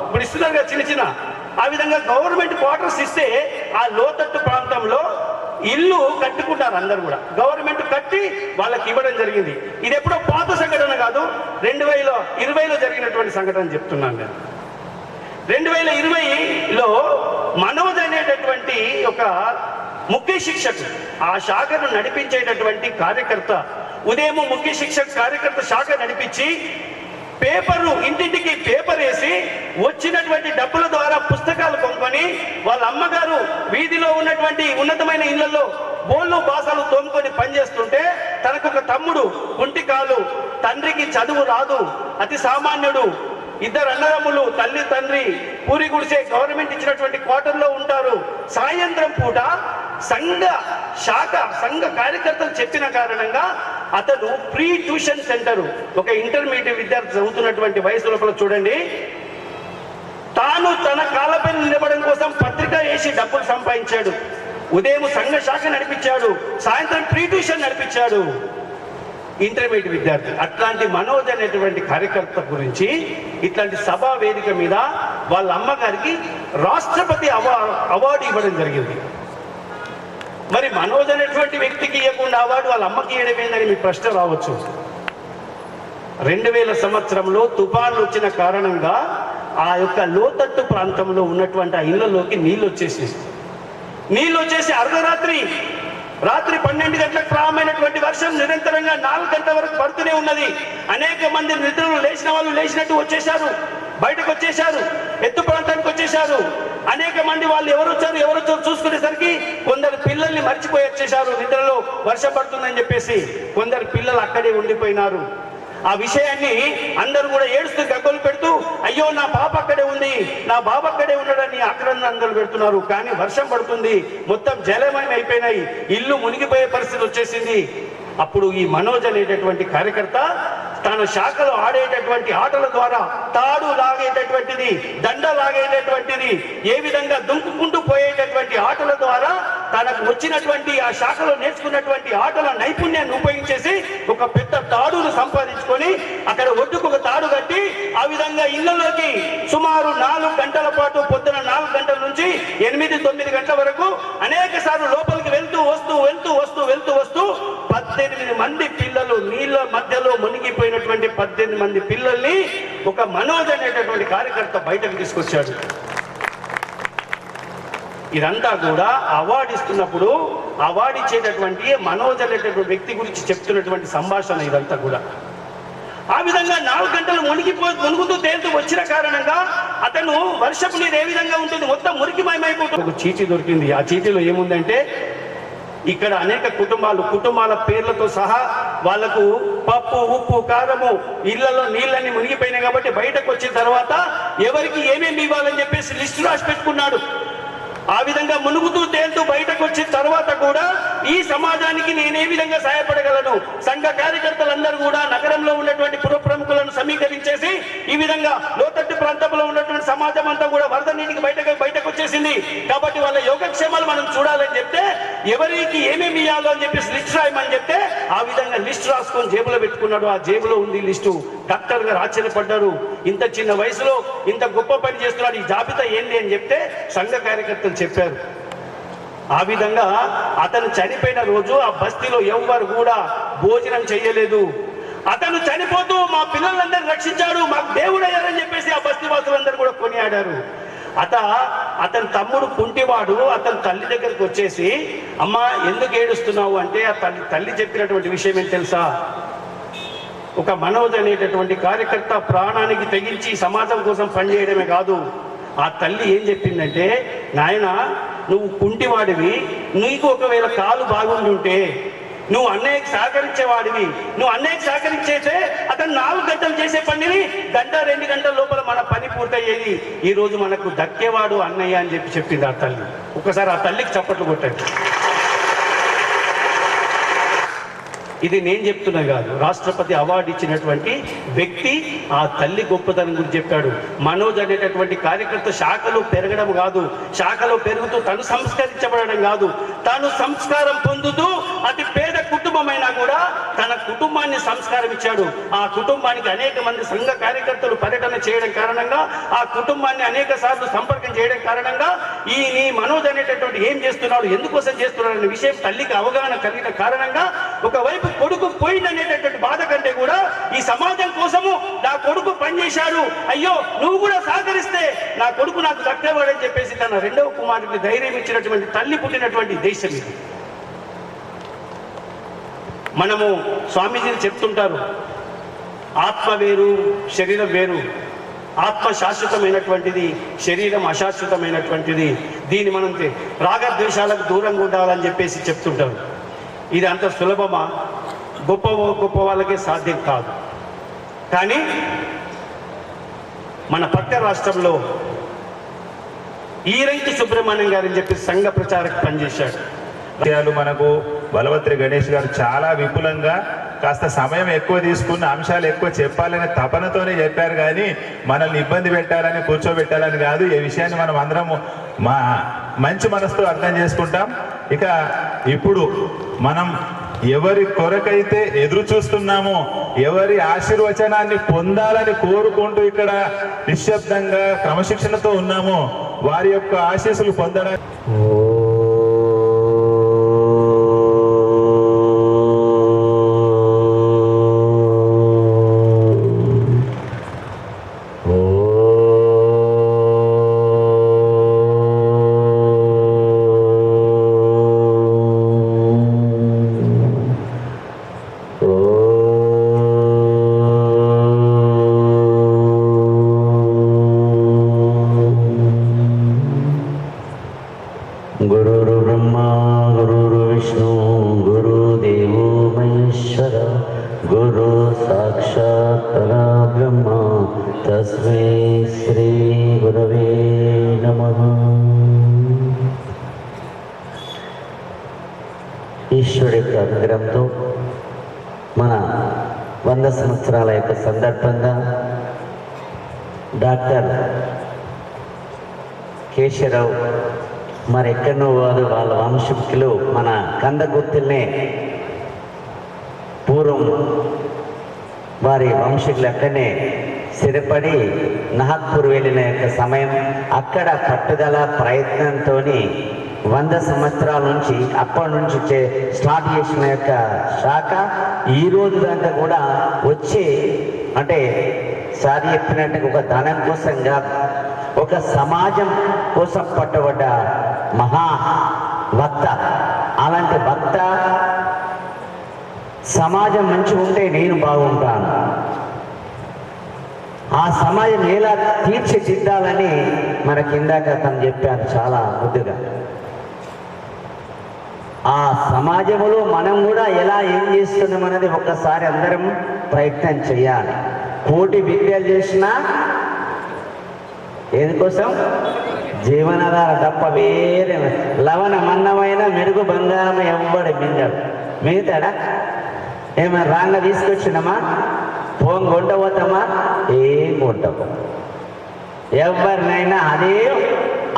ఇప్పుడు ఇస్తున్నారు కదా చిన్న చిన్న, ఆ విధంగా గవర్నమెంట్ క్వార్టర్స్ ఇస్తే ఆ లోతట్టు ప్రాంతంలో ఇల్లు కట్టుకుంటారు అందరు కూడా, గవర్నమెంట్ కట్టి వాళ్ళకి ఇవ్వడం జరిగింది. ఇది ఎప్పుడో పాత సంఘటన కాదు, 2020లో జరిగినటువంటి సంఘటన చెప్తున్నాను నేను. 2020లో మనోజ్ అనేటటువంటి ఒక ముఖ్య శిక్షకు ఆ శాఖను నడిపించేటటువంటి కార్యకర్త ఉదయం ముఖ్య శిక్షక కార్యకర్త శాఖ నడిపించి పేపరు ఇంటింటికి పేపర్ వేసి వచ్చినటువంటి డబ్బుల ద్వారా పుస్తకాలు కొనుక్కొని వాళ్ళ అమ్మగారు వీధిలో ఉన్నటువంటి ఉన్నతమైన ఇళ్లలో బోళ్ళు బాసాలు తోముకొని పనిచేస్తుంటే తనకు ఒక తమ్ముడు కుంటికాలు, తండ్రికి చదువు రాదు, అతి సామాన్యుడు, 2 అన్నదమ్ములు, తల్లి తండ్రి పూరి గుడిసే గవర్నమెంట్ ఇచ్చినటువంటి క్వార్టర్లో ఉంటారు. సాయంత్రం పూట సంఘ కార్యకర్తలు చెప్పిన కారణంగా అతను ప్రీ ట్యూషన్ సెంటర్, ఒక ఇంటర్మీడియట్ విద్యార్థి చదువుతున్నటువంటి వయసు లోపల చూడండి, తాను తన కాళ్ళపై నిలబడడం కోసం పత్రిక వేసి డబ్బులు సంపాదించాడు. ఉదయం సంఘ శాఖ నడిపించాడు, సాయంత్రం ప్రీ ట్యూషన్ నడిపించాడు ఇంటర్మీడియట్ విద్యార్థి. అట్లాంటి మనోజ్ అనేటువంటి కార్యకర్త గురించి ఇట్లాంటి సభా వేదిక మీద వాళ్ళ అమ్మగారికి రాష్ట్రపతి అవార్డు ఇవ్వడం జరిగింది. మరి మనోజ్ అనేటువంటి వ్యక్తికి ఇవ్వకుండా అవార్డు వాళ్ళ అమ్మకి ఇవ్వడం ఏందని మీ ప్రశ్న రావచ్చు. 2000 సంవత్సరంలో తుఫాన్లు వచ్చిన కారణంగా ఆ యొక్క లోతట్టు ప్రాంతంలో ఉన్నటువంటి ఆ ఇళ్లలోకి నీళ్ళు వచ్చేసి అర్ధరాత్రి 12 గంటలకు ప్రారంభమైనటువంటి వర్షం నిరంతరంగా 4 గంటల వరకు పడుతూనే ఉన్నది. అనేక మంది నిద్రలు లేచిన వాళ్ళు లేచినట్టు వచ్చేశారు, బయటకు వచ్చేశారు, ఎత్తు ప్రాంతానికి వచ్చేశారు. అనేక మంది వాళ్ళు ఎవరు వచ్చారు చూసుకునేసరికి కొందరు పిల్లల్ని మర్చిపోయి వచ్చేశారు. నిద్రలో వర్షం పడుతుందని చెప్పేసి కొందరు పిల్లలు అక్కడే ఉండిపోయినారు. ఆ విషయాన్ని అందరూ కూడా ఏడుస్తూ గగ్గోలు పెడుతూ, అయ్యో నా పాప అక్కడే ఉంది, నా బాబు అక్కడే ఉన్నాడని ఆక్రందనలు పెడుతున్నారు. కానీ వర్షం పడుతుంది, మొత్తం జలమయం అయిపోయినాయి, ఇల్లు మునిగిపోయే పరిస్థితి వచ్చేసింది. అప్పుడు ఈ మనోజ్ అనేటటువంటి కార్యకర్త తన శాఖలో ఆడేటటువంటి ఆటల ద్వారా తాడు లాగేటటువంటిది, దండ లాగేటటువంటిది, ఏ విధంగా దుంకుకుంటూ పోయేటటువంటి ఆటల ద్వారా తనకు వచ్చినటువంటి ఆ శాఖలో నేర్చుకున్నటువంటి ఆటల నైపుణ్యాన్ని ఉపయోగించేసి ఒక పెద్ద తాడును సంపాదించుకొని అక్కడ ఒడ్డుకు ఒక తాడు కట్టి ఆ విధంగా ఇళ్లలోకి సుమారు 4 గంటల పాటు, పొద్దున 4 గంటల నుంచి 8-9 గంటల వరకు అనేక సార్లు లోపలికి వెళ్తూ వస్తూ 18 మంది పిల్లలు, నీళ్ళ మధ్యలో మునిగిపోయినటువంటి 18 మంది పిల్లల్ని ఒక మనోజ్ అనేటటువంటి కార్యకర్త బయటకు తీసుకొచ్చాడు. ఇదంతా కూడా అవార్డు ఇస్తున్నప్పుడు అవార్డు ఇచ్చేటటువంటి మనోజ్ అనేటటువంటి వ్యక్తి గురించి చెప్తున్నటువంటి సంభాషణ ఇదంతా కూడా. ఆ విధంగా 4 గంటలు మునుగుతూ తేలుతూ వచ్చిన కారణంగా అతను వర్షపు నీరు ఏ విధంగా ఉంటుంది, మొత్తం మురికిమయమైపోతుంది. ఒక చీటీ దొరికింది. ఆ చీటీలో ఏముందంటే, ఇక్కడ అనేక కుటుంబాల పేర్లతో సహా వాళ్లకు పప్పు, ఉప్పు, కారము, ఇళ్లలో నీళ్ళని మునిగిపోయినాయి కాబట్టి బయటకు వచ్చిన తర్వాత ఎవరికి ఏమేమి ఇవ్వాలని చెప్పేసి లిస్టు రాసి పెట్టుకున్నాడు. ఆ విధంగా మునుగుతూ తేలుతూ బయటకు వచ్చిన తర్వాత కూడా ఈ సమాజానికి నేనే విధంగా సహాయపడగలను, సంఘ కార్యకర్తలందరూ కూడా నగరంలో ఉన్నటువంటి పుర ప్రముఖులను సమీకరించేసి ఈ విధంగా లోతట్టు ప్రాంతంలో ఉన్నటువంటి సమాజం అంతా కూడా వరద నీటికి బయటకు వచ్చేసింది. కాబట్టి వాళ్ళ యోగక్షేమాలు మనం చూడాలని చెప్తే ఎవరికి ఏమేమి ఇవ్వాలో అని చెప్పేసి లిస్ట్ రాయమని చెప్తే ఆ విధంగా లిస్ట్ రాసుకొని జేబులో పెట్టుకున్నాడు. ఆ జేబులో ఉంది లిస్టు. డాక్టర్ గారు ఆశ్చర్యపడ్డారు, ఇంత చిన్న వయసులో ఇంత గొప్ప పని చేస్తున్నాడు, ఈ జాబితా ఏంటి అని చెప్తే సంఘ కార్యకర్తలు చెప్పారు. ఆ విధంగా అతను చనిపోయిన రోజు ఆ బస్తీలో ఎవ్వరు కూడా భోజనం చేయలేదు. అతను చనిపోతూ మా పిల్లలందరినీ రక్షించాడు, మాకు దేవుడు అయ్యారని చెప్పేసి ఆ బస్తీ వాసులందరూ కూడా కొనియాడారు. అతని తమ్ముడు కుంటివాడు అతని తల్లి దగ్గరికి వచ్చేసి, అమ్మ ఎందుకు ఏడుస్తున్నావు అంటే ఆ తల్లి చెప్పినటువంటి విషయం ఏంటి తెలుసా? ఒక మనోజ్ అనేటటువంటి కార్యకర్త ప్రాణానికి తెగించి సమాజం కోసం పనిచేయడమే కాదు, ఆ తల్లి ఏం చెప్పిందంటే, నాయన నువ్వు కుంటివాడివి, నీకు ఒకవేళ కాలు బాగుండి ఉంటే నువ్వు అన్నయ్యకి సహకరించేవాడివి, నువ్వు అన్నయ్యకి సహకరించేస్తే అతను 4 గంటలు చేసే పనిని 1-2 గంటల లోపల మన పని పూర్తయ్యేది. ఈరోజు మనకు దక్కేవాడు అన్నయ్య అని చెప్పింది ఆ తల్లి. ఒకసారి ఆ తల్లికి చప్పట్లు కొట్టండి. ఇది నేను చెప్తున్నా కాదు, రాష్ట్రపతి అవార్డు ఇచ్చినటువంటి వ్యక్తి ఆ తల్లి గొప్పతనం గురించి చెప్పాడు. మనోజ్ అనేటటువంటి కార్యకర్త శాఖలో పెరగడం కాదు, శాఖలో పెరుగుతూ తను సంస్కరించబడడం కాదు, తాను సంస్కారం పొందుతూ అతి పేద కుటుంబమైనా కూడా తన కుటుంబాన్ని సంస్కారం ఇచ్చాడు. ఆ కుటుంబానికి అనేక మంది సంఘ కార్యకర్తలు పర్యటన చేయడం కారణంగా, ఆ కుటుంబాన్ని అనేక సార్లు సంపర్కం చేయడం కారణంగా ఈ మనోజ్ అనేటటువంటి ఏం చేస్తున్నాడు, ఎందుకోసం చేస్తున్నాడు అనే విషయం తల్లికి అవగాహన కలిగిన కారణంగా ఒకవైపు కొడుకు పోయిందనేటటువంటి బాధ కంటే కూడా ఈ సమాజం కోసము నా కొడుకు పనిచేశాడు, అయ్యో నువ్వు కూడా సహకరిస్తే నా కొడుకు నాకు దక్కేవాడని చెప్పేసి తన 2వ కుమారుడికి ధైర్యం ఇచ్చినటువంటి తల్లి పుట్టినటువంటి దేశం ఇది. మనము స్వామీజీని చెప్తుంటారు, ఆత్మ వేరు శరీరం వేరు, ఆత్మ శాశ్వతమైనటువంటిది, శరీరం అశాశ్వతమైనటువంటిది. దీన్ని మనం రాగద్వేషాలకు దూరంగా ఉండాలని చెప్పేసి చెప్తుంటారు. ఇది అంత సులభమా? గొప్ప వాళ్ళకే సాధ్యం కాదు. కానీ మన పక్క రాష్ట్రంలో ఈరైతు సుబ్రహ్మణ్యం గారు అని చెప్పి సంఘ ప్రచారకు పనిచేశాడు. మనకు బలవత్రి గణేష్ గారు చాలా విపులంగా కాస్త సమయం ఎక్కువ తీసుకున్న అంశాలు ఎక్కువ చెప్పాలనే తపనతోనే చెప్పారు, కానీ మనల్ని ఇబ్బంది పెట్టాలని కూర్చోబెట్టాలని కాదు. ఈ విషయాన్ని మనం అందరం మంచి మనసుతో అర్థం చేసుకుంటాం. ఇక ఇప్పుడు మనం ఎవరి కొరకైతే ఎదురు చూస్తున్నామో, ఎవరి ఆశీర్వచనాన్ని పొందాలని కోరుకుంటూ ఇక్కడ నిశ్శబ్దంగా క్రమశిక్షణతో ఉన్నామో, వారి యొక్క ఆశీస్సులు పొందడానికి గురురు బ్రహ్మ గురురు విష్ణు గురుదేవో మహేశ్వర గురు సాక్షాత్ పరబ్రహ్మ తస్మై శ్రీ గురవే నమః. ఈశ్వరుడి యొక్క అనుగ్రహంతో మన 100 సంవత్సరాల యొక్క సందర్భంగా డాక్టర్ కేశవరావు మరి ఎక్కడో వారు వాళ్ళ వంశకులు మన కందగుర్తుల్నే పూర్వం వారి వంశకులు అక్కడనే స్థిరపడి నాగ్పూర్ వెళ్ళిన యొక్క సమయం, అక్కడ పట్టుదల ప్రయత్నంతో 100 సంవత్సరాల నుంచి అప్పటి నుంచి స్టార్ట్ చేసిన యొక్క శాఖ ఈ రోజు దాకా కూడా వచ్చి, అంటే సారి చెప్పినట్టు ఒక ధనం కోసం కాదు, ఒక సమాజం కోసం పట్టబడ్డ మహా వక్త. అలాంటి వక్త సమాజం మంచిగా ఉంటే నేను బాగుంటాను, ఆ సమాజం ఎలా తీర్చిదిద్దాలని మనకి ఇందాక తను చెప్పారు చాలా ముద్దుగా. ఆ సమాజంలో మనం కూడా ఎలా ఏం చేస్తున్నాం అనేది ఒక్కసారి అందరం ప్రయత్నం చేయాలి. కోటి విద్యలు చేసినా ఎందుకోసం? జీవనాధార తప్ప వేరే లవణ మన్నమైన మెరుగు బంగారం ఎవ్వడు మింగడు. మిగతాడా? ఏమైనా రాంగ తీసుకొచ్చినామా? కొండపోతామా? ఏం కొంటాము. ఎవరినైనా అదే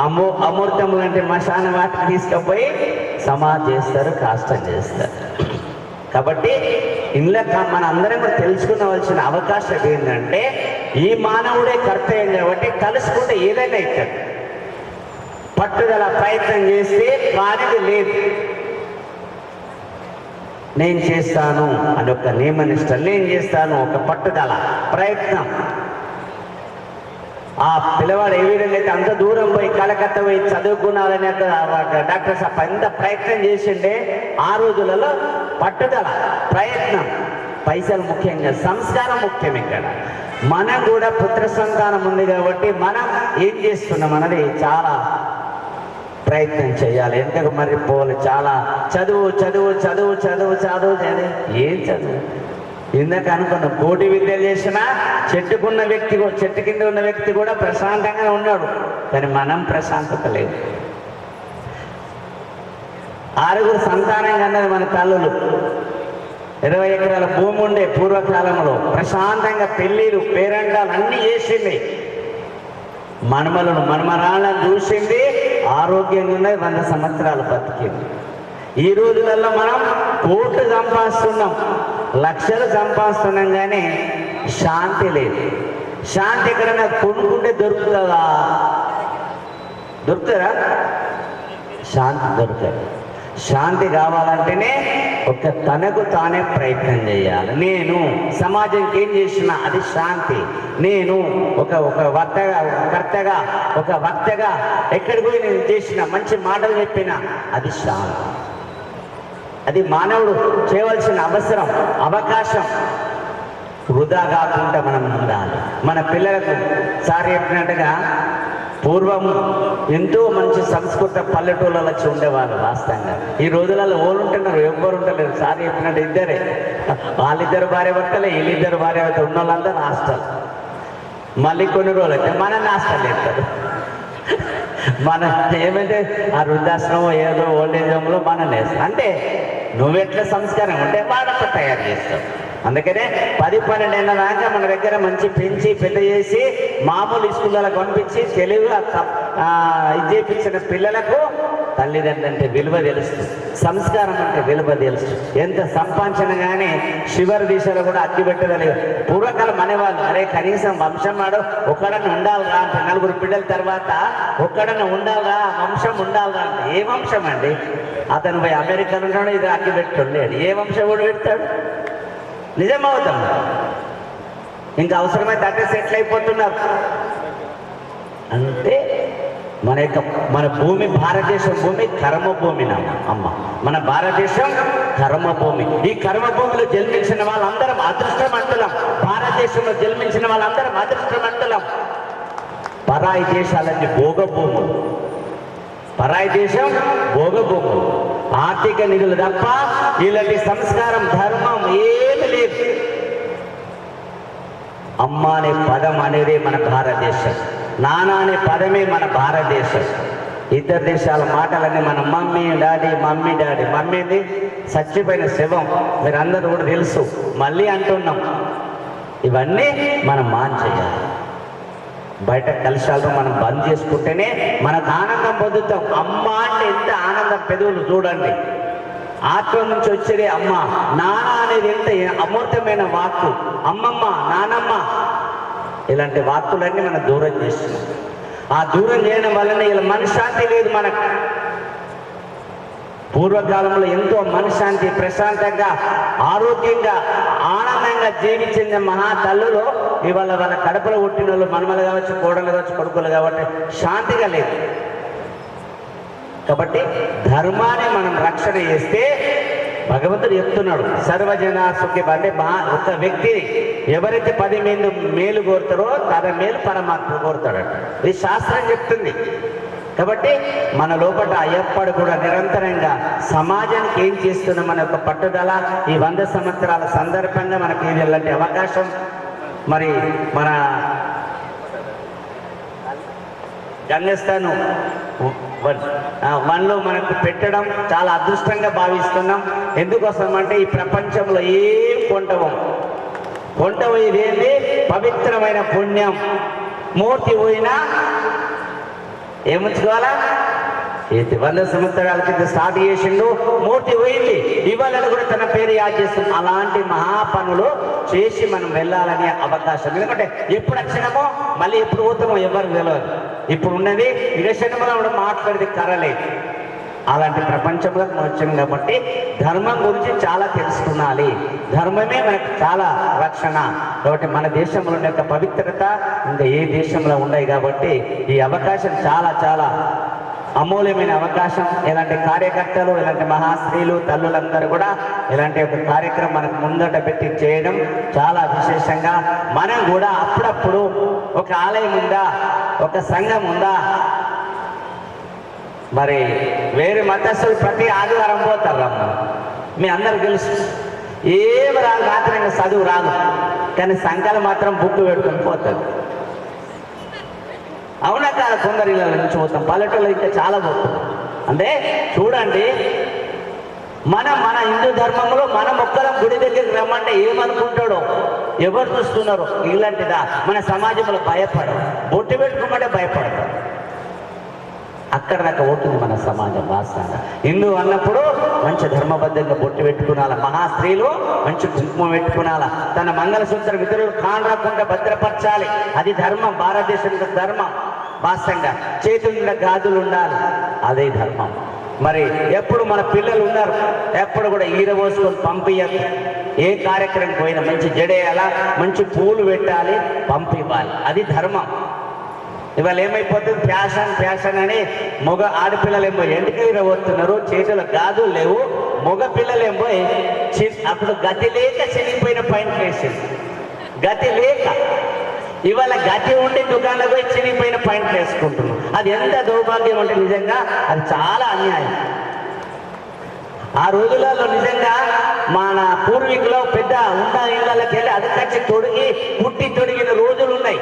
అమూర్తములు అంటే మశాన వాటికి తీసుకుపోయి సమాధి చేస్తారు, కాష్టం చేస్తారు. కాబట్టి ఇందులో మన అందరం కూడా తెలుసుకునవలసిన అవకాశం ఏంటంటే, ఈ మానవుడే కర్తవ్యం కాబట్టి కలుసుకుంటే ఏదైనా అవుతాడు. పట్టుదల ప్రయత్నం చేస్తే కానిది లేదు. నేను చేస్తాను అని ఒక నియమనిష్ట, నేను చేస్తాను ఒక పట్టుదల ప్రయత్నం. ఆ పిల్లవాడు ఏ విధంగా అయితే అంత దూరం పోయి కలకత్తా పోయి చదువుకున్నారని డాక్టర్ సాబ్ ఎంత ప్రయత్నం చేసిండే, ఆ రోజులలో పట్టుదల, ప్రయత్నం, పైసలు ముఖ్యంగా, సంస్కారం ముఖ్యం. ఇక్కడ మనం కూడా పుత్ర సంతానం ఉంది కాబట్టి మనం ఏం చేస్తున్నాం అన్నది చాలా ప్రయత్నం చేయాలి. ఎందుకు మరి పోవాలి, చాలా చదువు చదువు చదువు చదువు చదువు చదివి ఏం చదువు. ఇందాక అనుకున్నాం కోటి విద్యలు చేసినా చెట్టు కింద ఉన్న వ్యక్తి కూడా ప్రశాంతంగా ఉన్నాడు, కానీ మనం ప్రశాంతత లేదు. 6 సంతానం అన్నది మన తల్లులు. 20 ఎకరాల భూమి ఉండే పూర్వకాలంలో ప్రశాంతంగా పెళ్ళిళ్ళు పేరంటాలు అన్నీ చేసింది. మనమలను మనమరాళ్ళని చూసింది, ఆరోగ్యంగా ఉన్నది, 100 సంవత్సరాలు బతికింది. ఈ రోజులలో మనం కోట్లు సంపాదిస్తున్నాం, లక్షలు సంపాదిస్తున్నాం, కానీ శాంతి లేదు. శాంతి ఎక్కడైనా కొనుక్కుంటే దొరుకుతుందా? దొరుకుతుందా? శాంతి దొరకదు. శాంతి కావాలంటేనే తనకు తానే ప్రయత్నం చేయాలి. నేను సమాజంకి ఏం చేసినా అది శాంతి. నేను ఒక కర్తగా, ఒక వక్తగా ఎక్కడికి పోయి నేను చేసిన మంచి మాటలు చెప్పినా అది శాంతి. అది మానవుడు చేయవలసిన అవసరం, అవకాశం. వృధా కాకుండా మనం ఉండాలి. మన పిల్లలకు సార్ చెప్పినట్టుగా పూర్వం ఎంతో మంచి సంస్కృత పల్లెటూళ్ళలో వచ్చి ఉండేవాళ్ళు. వాస్తవంగా ఈ రోజులలో ఓళ్ళు ఉంటున్నారు, ఎవ్వరు ఉంటలేరు. సార్ చెప్పినట్టు ఇద్దరే, వాళ్ళిద్దరు భార్య భర్తలే, వీళ్ళిద్దరు భార్య భర్త, ఉన్న వాళ్ళందరూ హాస్టల్. మళ్ళీ కొన్ని రోజులు అయితే మన హాస్టల్ చెప్తారు. మన ఏమైతే ఆ వృద్ధాశ్రమం ఏదో ఓల్డేజ్ హోమ్లో మనం వేస్తాం. అంటే నువ్వెట్లా సంస్కారం ఉంటే వాళ్ళప్పుడు తయారు చేస్తావు. అందుకనే 10-12 ఏళ్ళ దాకా మన దగ్గర మంచి పెంచి పెద్ద చేసి మామూలు స్కూళ్ళకు పంపించి తెలుగుగా ఇది చేయించిన పిల్లలకు తల్లిదండ్రులు అంటే విలువ తెలుస్తుంది, సంస్కారం అంటే విలువ తెలుస్తుంది. ఎంత సంపాదించిన కానీ శివరి దిశలో కూడా అగ్గి పెట్టదలేదు. పూర్వకాలం అనేవాళ్ళు, అరే కనీసం వంశం వాడు ఒక్కడన్నా ఉండాలిరా అంటే, 4 పిల్లల తర్వాత ఒక్కడన్నా ఉండాలిరా, వంశం ఉండాలిరా అంటే. ఏ వంశం అండి? అతను పోయి అమెరికాలో ఉన్నాడు, ఇది అగ్గి పెట్టుకోలేడు. ఏ వంశం కూడా పెడతాడు? నిజమవుతాం. ఇంకా అవసరమైతే అట్టే సెటిల్ అయిపోతున్నారు. అంటే మన భూమి, భారతదేశం భూమి కర్మభూమి. అమ్మ, మన భారతదేశం కర్మభూమి. ఈ కర్మభూమిలో జన్మించిన వాళ్ళందరం అదృష్టవంతులం. భారతదేశంలో జన్మించిన వాళ్ళందరం అదృష్టవంతులం. పరాయి దేశాలన్నీ భోగభూములు. పరాయి దేశం భోగభూములు, ఆర్థిక నిధులు తప్ప ఇలాంటి సంస్కారం, ధర్మం ఏమి లేదు. అమ్మ అనే పదం అనేది మన భారతదేశం, నాన్న అనే పదమే మన భారతదేశం. ఇతర దేశాల మాటలన్నీ మన మమ్మీ డాడీ, మమ్మీ డాడీ. మమ్మీది చచ్చిపోయిన శవం, మీరు అందరూ కూడా తెలుసు. మళ్ళీ అంటున్నాం, ఇవన్నీ మనం చేయాలి. బయట కలుషాలను మనం బంద్ చేసుకుంటేనే మనకు ఆనందం పొందుతాం. అమ్మ అంటే ఎంత ఆనందం, పెదవులు చూడండి. ఆత్మ నుంచి వచ్చేది అమ్మ. నాన్న అనేది ఎంత అమూర్తమైన వాక్కు. అమ్మమ్మ, నానమ్మ, ఇలాంటి వాక్కులన్నీ మనం దూరం చేస్తున్నాం. ఆ దూరం చేయడం వలన ఇలా మనశ్శాంతి లేదు మనకు. పూర్వకాలంలో ఎంతో మనశ్శాంతి, ప్రశాంతంగా, ఆరోగ్యంగా, ఆనందంగా జీవించిన మహా తల్లులు ఇవాళ వాళ్ళ కడపలో పుట్టిన వాళ్ళు, మనమలు కావచ్చు, కోడలు కావచ్చు, కొడుకులు కాబట్టి శాంతిగా లేదు. కాబట్టి ధర్మాన్ని మనం రక్షణ చేస్తే భగవంతుడు చెప్తున్నాడు, సర్వజన సుఖి. అంటే ఒక వ్యక్తి ఎవరైతే 10 మేలు కోరుతారో తన మేలు పరమాత్మ కోరుతాడట. ఇది శాస్త్రం చెప్తుంది. కాబట్టి మన లోపల ఎప్పుడు కూడా నిరంతరంగా సమాజానికి ఏం చేస్తున్నాం అనే ఒక పట్టుదల, ఈ 100 సంవత్సరాల సందర్భంగా మనకి ఇలాంటి అవకాశం మరి మన గంగస్థాను 1లో మనకు పెట్టడం చాలా అదృష్టంగా భావిస్తున్నాం. ఎందుకోసం అంటే ఈ ప్రపంచంలో ఏం కొంటవు ఇదేంటి పవిత్రమైన పుణ్యం. మూర్తి పోయినా ఏముంచుకోవాలా? 100 సంవత్సరాల కింద స్టార్ట్ చేసిండు, మూర్తి పోయింది, ఇవాళ కూడా తన పేరు యాద్ చేస్తుంది. అలాంటి మహాపనులు చేసి మనం వెళ్ళాలనే అవకాశం. ఎందుకంటే ఎప్పుడు వచ్చినామో మళ్ళీ ఎప్పుడు పోతామో ఎవరు తెలియదు. ఇప్పుడు ఉన్నది విరక్షణలో మాట్లాడితే కరలేదు. అలాంటి ప్రపంచంలోకి మనం వచ్చాం కాబట్టి ధర్మం గురించి చాలా తెలుసుకున్నాలి. ధర్మమే మనకు చాలా రక్షణ. కాబట్టి మన దేశంలో ఉన్న యొక్క పవిత్రత ఇంకా ఏ దేశంలో ఉన్నాయి. కాబట్టి ఈ అవకాశం చాలా చాలా అమూల్యమైన అవకాశం. ఇలాంటి కార్యకర్తలు, ఇలాంటి మహాస్త్రీలు, తల్లులందరూ కూడా ఇలాంటి ఒక కార్యక్రమం మనకు ముందట పెట్టి చేయడం చాలా విశేషంగా. మనం కూడా అప్పుడప్పుడు ఒక ఆలయం ఉందా, ఒక సంఘం ఉందా, మరి వేరే మతస్థులు ప్రతి ఆదివారం పోతారు రమ్మ. మీ అందరికి తెలుసు ఏమి రాదు, రాత్రి చదువు రాదు, కానీ సంఘాలు మాత్రం బుక్ పెట్టుకొని పోతారు. అవునా కాదు? కొందరు ఇలా నుంచి పోతాం, పల్లెటూళ్ళు ఇంకా చాలా పోతాం. అంటే చూడండి, మన హిందూ ధర్మంలో మనం ఒక్కరం గుడి దగ్గరికి రమ్మంటే ఏమనుకుంటాడో, ఎవరు చూస్తున్నారో ఇలాంటిదా. మన సమాజంలో భయపడరు, బొట్టు పెట్టుకోమంటే భయపడతారు. అక్కడ దాకా పోతుంది మన సమాజం. వాస్తవంగా హిందూ అన్నప్పుడు మంచి ధర్మబద్ధంగా బొట్టు పెట్టుకునాల, మహాస్త్రీలు మంచి కుంకుమ పెట్టుకునాల, తన మంగళసూత్రం ఇతరులు కానరాకుండా భద్రపరచాలి. అది ధర్మం, భారతదేశం ధర్మం. వాస్తవంగా చేతుల గాజులు ఉండాలి, అదే ధర్మం. మరి ఎప్పుడు మన పిల్లలు ఉన్నారు, ఎప్పుడు కూడా ఈర పోసుకొని పంపించాలి. ఏ కార్యక్రమం పోయినా మంచి జడేయాలా, మంచి పూలు పెట్టాలి, పంపివ్వాలి, అది ధర్మం. ఇవాళ ఏమైపోతుంది, ఫ్యాషన్ అని మగ ఆడపిల్లలేమో ఎండికైనా పోతున్నారు, చేతుల గాజులు లేవు. మగ పిల్లలేమో అప్పుడు గతి లేక చినిగిపోయిన పైన వేసింది, గతి లేక. ఇవాళ గతి ఉండి దుకాణంలో పోయి చినిగిపోయిన పాయింట్ వేసుకుంటున్నాం. అది ఎంత దౌర్భాగ్యం అంటే నిజంగా అది చాలా అన్యాయం. ఆ రోజులలో నిజంగా మన పూర్వీకులు పెద్ద ఉన్న ఇళ్ళకి వెళ్ళి అదకచ్చి తొడిగి పుట్టి తొడిగిన రోజులు ఉన్నాయి.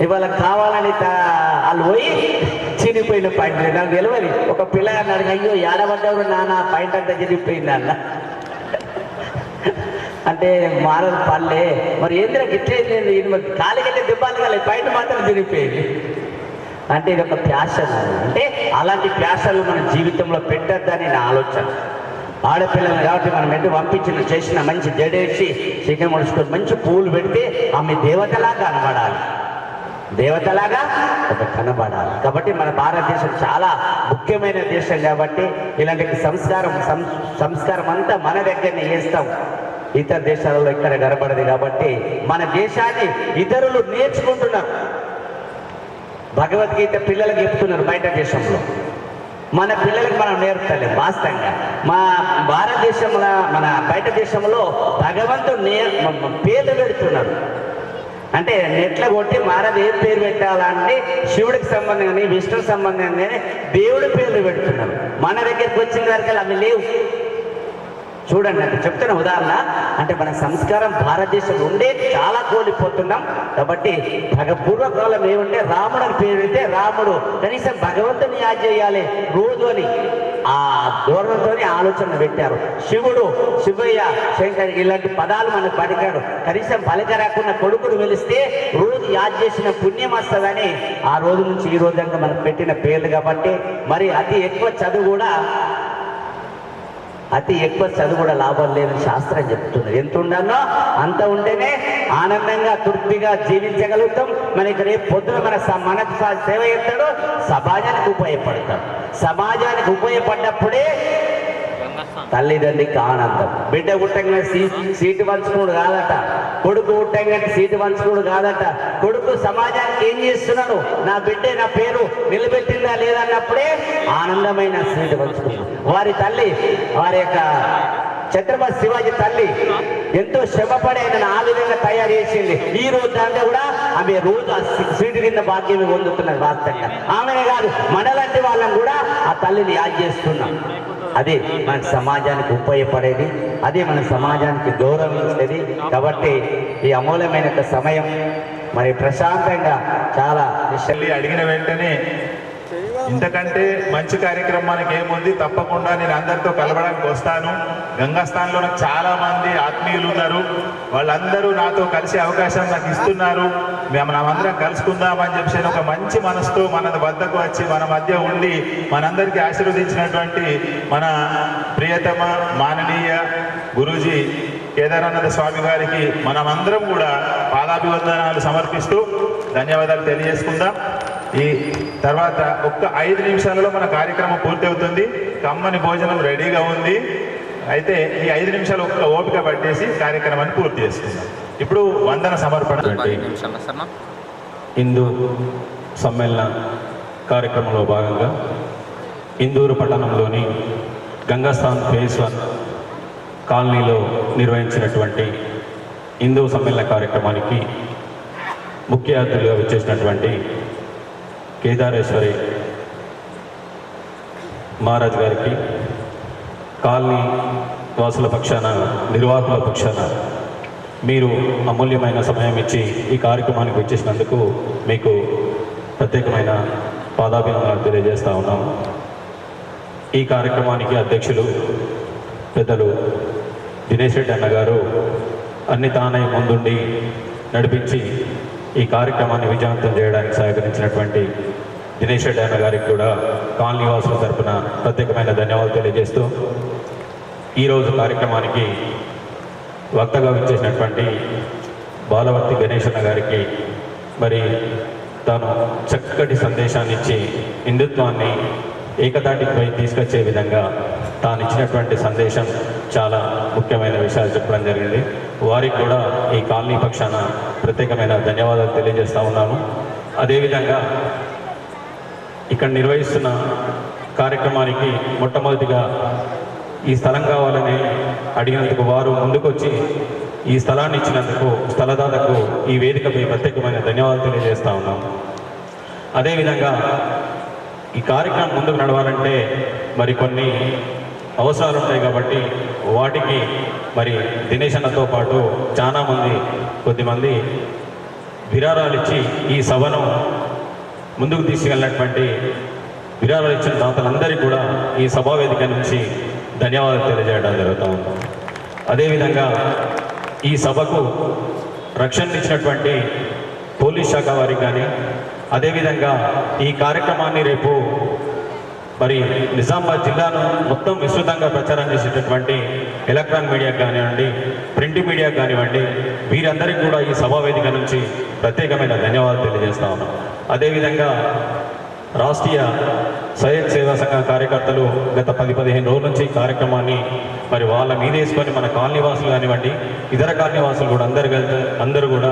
ఇవాళ కావాలని వాళ్ళు పోయి చినిగిపోయిన పాయింట్. నాకు తెలియదు, ఒక పిల్లగాడిని అడిగి, అయ్యో ఏడబడ్డాడు నాన్న, పాయింట్ అంతా చినిగిపోయింది అన్న అంటే మారదు పల్లె. మరి ఏంద్రా గిట్లేదు, కాలికెళ్ళి దెబ్బలు కాలే, పాయింట్ మాత్రం చినిగిపోయింది. అంటే ఇది ఒక ప్యాషన్. అంటే అలాంటి ప్యాషన్లు మన జీవితంలో పెట్టద్దని నా ఆలోచన. ఆడపిల్లలు కాబట్టి మనం ఎటు పంపించిన చేసిన మంచి జడేసి చికెన్ ముడుచుకొని మంచి పూలు పెడితే ఆమె దేవతలాగా కనబడాలి, దేవతలాగా ఒక కనబడాలి. కాబట్టి మన భారతదేశం చాలా ముఖ్యమైన దేశం. కాబట్టి ఇలాంటి సంస్కారం అంతా మన దగ్గరనే చేస్తాం, ఇతర దేశాలలో ఇక్కడ కనబడదు. కాబట్టి మన దేశాన్ని ఇతరులు నేర్చుకుంటున్నారు. భగవద్గీత పిల్లలకు చెప్తున్నారు బయట దేశంలో, మన పిల్లలకు మనం నేర్పుతలేం. వాస్తవంగా మా భారతదేశంలో, మన బయట దేశంలో భగవంతుడు పేర్లు పెడుతున్నారు. అంటే నెట్ల కొట్టి మారది ఏ పేరు పెట్టాలంటే శివుడికి సంబంధం కానీ విష్ణుకి సంబంధం కానీ దేవుడి పేర్లు పెడుతున్నారు. మన దగ్గరికి వచ్చిన వరకు అవి లేవు. చూడండి, అంటే చెప్తున్న ఉదాహరణ. అంటే మన సంస్కారం భారతదేశంలో ఉండే చాలా కోల్పోతున్నాం. కాబట్టి పూర్వకాలం ఏమంటే రాముడికి పేరు పెడితే రాముడు కనీసం భగవంతుని యాద చేయాలి రోజు అని ఆ ధోరణితో ఆలోచన పెట్టారు. శివుడు, శివయ్య, శంకర్ ఇలాంటి పదాలు మనకు పలికాడు. కనీసం పలికరాకున్న కొడుకును వెలిస్తే రోజు యాద చేసిన పుణ్యం వస్తుందని ఆ రోజు నుంచి ఈ రోజు దాకా మనకు పెట్టిన పేర్లు. కాబట్టి మరి అతి ఎక్కువ చదువు కూడా లాభం లేదని శాస్త్రం చెప్తున్నది. ఎంత ఉండాలో అంత ఉంటేనే ఆనందంగా తృప్తిగా జీవించగలుగుతాం. మనకి రేపు పొద్దున మనకు సేవ చేస్తాడు, సమాజానికి ఉపయోగపడతాడు. సమాజానికి ఉపయోగపడ్డప్పుడే తల్లిదండ్రికి ఆనందం. బిడ్డ పుట్టంగా సీటు పంచుకోడు కాదట, కొడుకు పుట్టంగా సీటు పంచుకోడు కాదట. కొడుకు సమాజానికి ఏం చేస్తున్నాడు, నా బిడ్డ నా పేరు నిలబెట్టిందా లేదన్నప్పుడే ఆనందమైన సీటు పంచుకున్నాడు. వారి తల్లి, వారి యొక్క ఛత్రపతి శివాజీ తల్లి ఎంతో శ్రమపడి ఆయన ఆ విధంగా తయారు చేసింది. ఈ రోజు అంటే కూడా ఆమె రోజు ఆ సీటు కింద భాగ్యం పొందుతున్నది. వాస్తవంగా ఆమెనే కాదు, మనలాంటి వాళ్ళని కూడా ఆ తల్లిని యాద్ చేస్తున్నాం. అదే మన సమాజానికి ఉపయోగపడేది, అదే మన సమాజానికి గౌరవించేది. కాబట్టి ఈ అమూల్యమైన సమయం మరి ప్రశాంతంగా చాలా అడిగిన వెంటనే ఇంతకంటే మంచి కార్యక్రమానికి ఏముంది, తప్పకుండా నేను అందరితో కలవడానికి వస్తాను. గంగాస్థాన్లో నాకు చాలా మంది ఆత్మీయులు ఉన్నారు, వాళ్ళందరూ నాతో కలిసే అవకాశం నాకు ఇస్తున్నారు. మనమందరం కలుసుకుందామని చెప్పి ఒక మంచి మనసుతో మన వద్దకు వచ్చి మన మధ్య ఉండి మనందరికీ ఆశీర్వదించినటువంటి మన ప్రియతమ మాననీయ గురూజీ కేదారానంద స్వామి గారికి మనమందరం కూడా పాదాభివందనాలు సమర్పిస్తూ ధన్యవాదాలు తెలియజేసుకుందాం. ఈ తర్వాత ఒక్క 5 నిమిషాలలో మన కార్యక్రమం పూర్తి అవుతుంది. కమ్మని భోజనం రెడీగా ఉంది. అయితే ఈ 5 నిమిషాలు ఒక్క ఓపిక పట్టేసి కార్యక్రమాన్ని పూర్తి చేసుకుందాం. ఇప్పుడు వందన సమర్పణ. హిందూ సమ్మేళన కార్యక్రమంలో భాగంగా ఇందూరు పట్టణంలోని గంగాస్థాన్ ఫేజ్ 1 కాలనీలో నిర్వహించినటువంటి హిందూ సమ్మేళన కార్యక్రమానికి ముఖ్య అతిథులుగా వచ్చేసినటువంటి కేదారేశ్వరి మహారాజ్ గారికి, కాలనీ వాసుల పక్షాన, నిర్వాహకుల పక్షాన మీరు అమూల్యమైన సమయం ఇచ్చి ఈ కార్యక్రమానికి వచ్చేసినందుకు మీకు ప్రత్యేకమైన పాదాభివందనాలు తెలియజేస్తూ ఉన్నాము. ఈ కార్యక్రమానికి అధ్యక్షులు పెద్దలు దినేష్ రెడ్డి అన్నగారు అన్ని తానై ముందుండి నడిపించి ఈ కార్యక్రమాన్ని విజయవంతం చేయడానికి సహకరించినటువంటి దినేష్ రెడ్డి అన్న గారికి కూడా కాలనీ వాసుల తరపున ప్రత్యేకమైన ధన్యవాదాలు తెలియజేస్తూ, ఈరోజు కార్యక్రమానికి వక్తగా విచ్చేసినటువంటి బాలవర్తి గణేష్ అన్న గారికి మరి తాను చక్కటి సందేశాన్ని ఇచ్చి హిందుత్వాన్ని ఏకతాటిపై తీసుకొచ్చే విధంగా తాను ఇచ్చినటువంటి సందేశం చాలా ముఖ్యమైన విషయాలు చెప్పడం జరిగింది. వారికి కూడా ఈ కాలనీ పక్షాన ప్రత్యేకమైన ధన్యవాదాలు తెలియజేస్తూ ఉన్నాను. అదేవిధంగా ఇక్కడ నిర్వహిస్తున్న కార్యక్రమానికి మొట్టమొదటిగా ఈ స్థలం కావాలని అడిగినందుకు వారు ముందుకొచ్చి ఈ స్థలాన్ని ఇచ్చినందుకు స్థలదాతకు ఈ వేదికపై ప్రత్యేకమైన ధన్యవాదాలు తెలియజేస్తూ ఉన్నాం. అదేవిధంగా ఈ కార్యక్రమం ముందుకు నడవాలంటే మరి కొన్ని అవసరాలు ఉంటాయి కాబట్టి వాటికి మరి దినేష్ అన్నతో పాటు చాలామంది కొద్దిమంది విరాళాలు ఇచ్చి ఈ సభను ముందుకు తీసుకెళ్ళినటువంటి విరాళాలు ఇచ్చిన దాతలందరికీ కూడా ఈ సభా వేదిక నుంచి ధన్యవాదాలు తెలియజేయడం జరుగుతూ ఉంది. అదేవిధంగా ఈ సభకు రక్షణ ఇచ్చినటువంటి పోలీస్ శాఖ వారికి కానీ, అదేవిధంగా ఈ కార్యక్రమాన్ని రేపు మరి నిజామాబాద్ జిల్లాను మొత్తం విస్తృతంగా ప్రచారం చేసేటటువంటి ఎలక్ట్రానిక్ మీడియాకు కానివ్వండి, ప్రింట్ మీడియాకు కానివ్వండి, వీరందరికీ కూడా ఈ సభా వేదిక నుంచి ప్రత్యేకమైన ధన్యవాదాలు తెలియజేస్తా ఉన్నాం. అదేవిధంగా రాష్ట్రీయ స్వయం సేవా సంఘ కార్యకర్తలు గత 10-15 రోజుల నుంచి కార్యక్రమాన్ని మరి వాళ్ళ మీద వేసుకొని మన కాలనీవాసులు కానివ్వండి, ఇతర కాలనీవాసులు కూడా అందరూ కూడా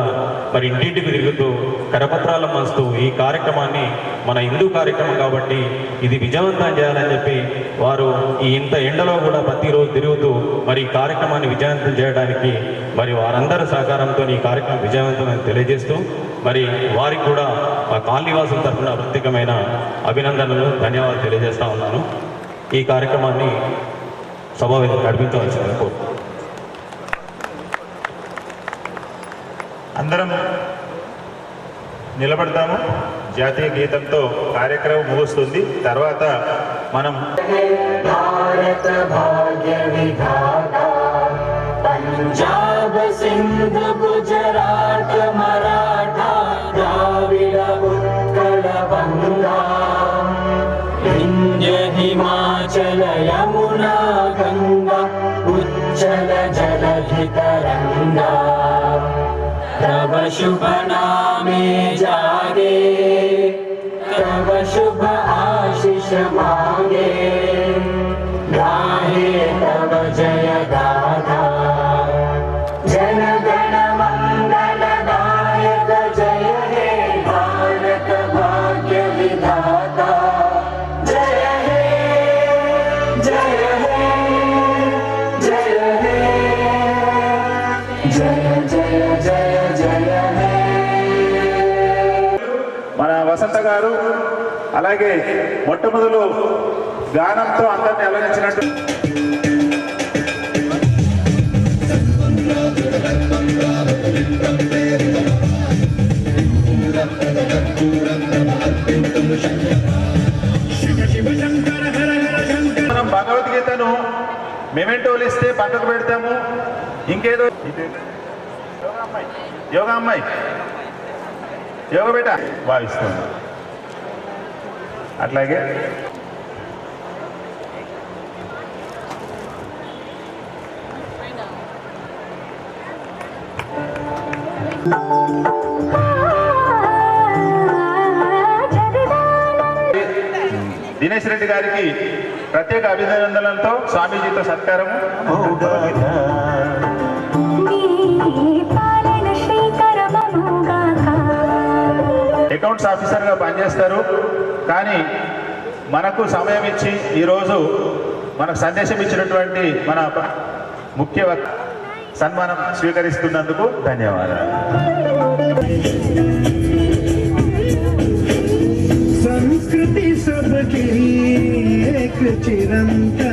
మరి ఇంటింటికి తిరుగుతూ కరపత్రాలు మస్తూ ఈ కార్యక్రమాన్ని మన హిందూ కార్యక్రమం కాబట్టి ఇది విజయవంతం చేయాలని చెప్పి వారు ఈ ఇంత ఎండలో కూడా ప్రతిరోజు తిరుగుతూ మరి ఈ కార్యక్రమాన్ని విజయవంతం చేయడానికి మరి వారందరి సహకారంతో ఈ కార్యక్రమం విజయవంతమని తెలియజేస్తూ మరి వారికి కూడా ఆ కాలనీవాసుల తరఫున ప్రత్యేకమైన అభినందనలు, ధన్యవాదాలు తెలియజేస్తా ఉన్నాను. ఈ కార్యక్రమాన్ని సభావేదిక నడిపించవలసిందిగా కోరుతున్నాను. అందరం నిలబడతాము. జాతీయ గీతంతో కార్యక్రమం ముగుస్తుంది. తర్వాత మనం భారత భాగ్య విధాత పంజాబ్ సింధు గుజరాత్ మరాఠా ద్రావిడ ఉత్కళ బంగా వింధ్య హిమాచల యమునా గంగా ఉజ్జల జలధి తరంగా तव शुभ नामे जागे तव शुभ आशीष मांगे गाहे तव जय गाथा जन गण मंगल दायक जय हे भारत भाग्य विधाता जय हे जय हे जय हे जय जय जय మన వసంత గారు అలాగే మొట్టమొదలు గానంతో అందరినీ అలరించినట్టు మనం భగవద్గీతను మెమెంటోలు ఇస్తే పక్కకు పెడతాము. ఇంకేదో యోగా అమ్మాయి యోగ బేట భావిస్తుంది. అట్లాగే జగ దినేష్ రెడ్డి గారికి ప్రత్యేక అభినందనలతో స్వామీజీతో సత్కారము. అకౌంట్స్ ఆఫీసర్గా పనిచేస్తారు, కానీ మనకు సమయం ఇచ్చి ఈరోజు మనకు సందేశం ఇచ్చినటువంటి మన ముఖ్య సన్మానం స్వీకరిస్తున్నందుకు ధన్యవాదాలు. संस्कृति सबकी एक चिरंतन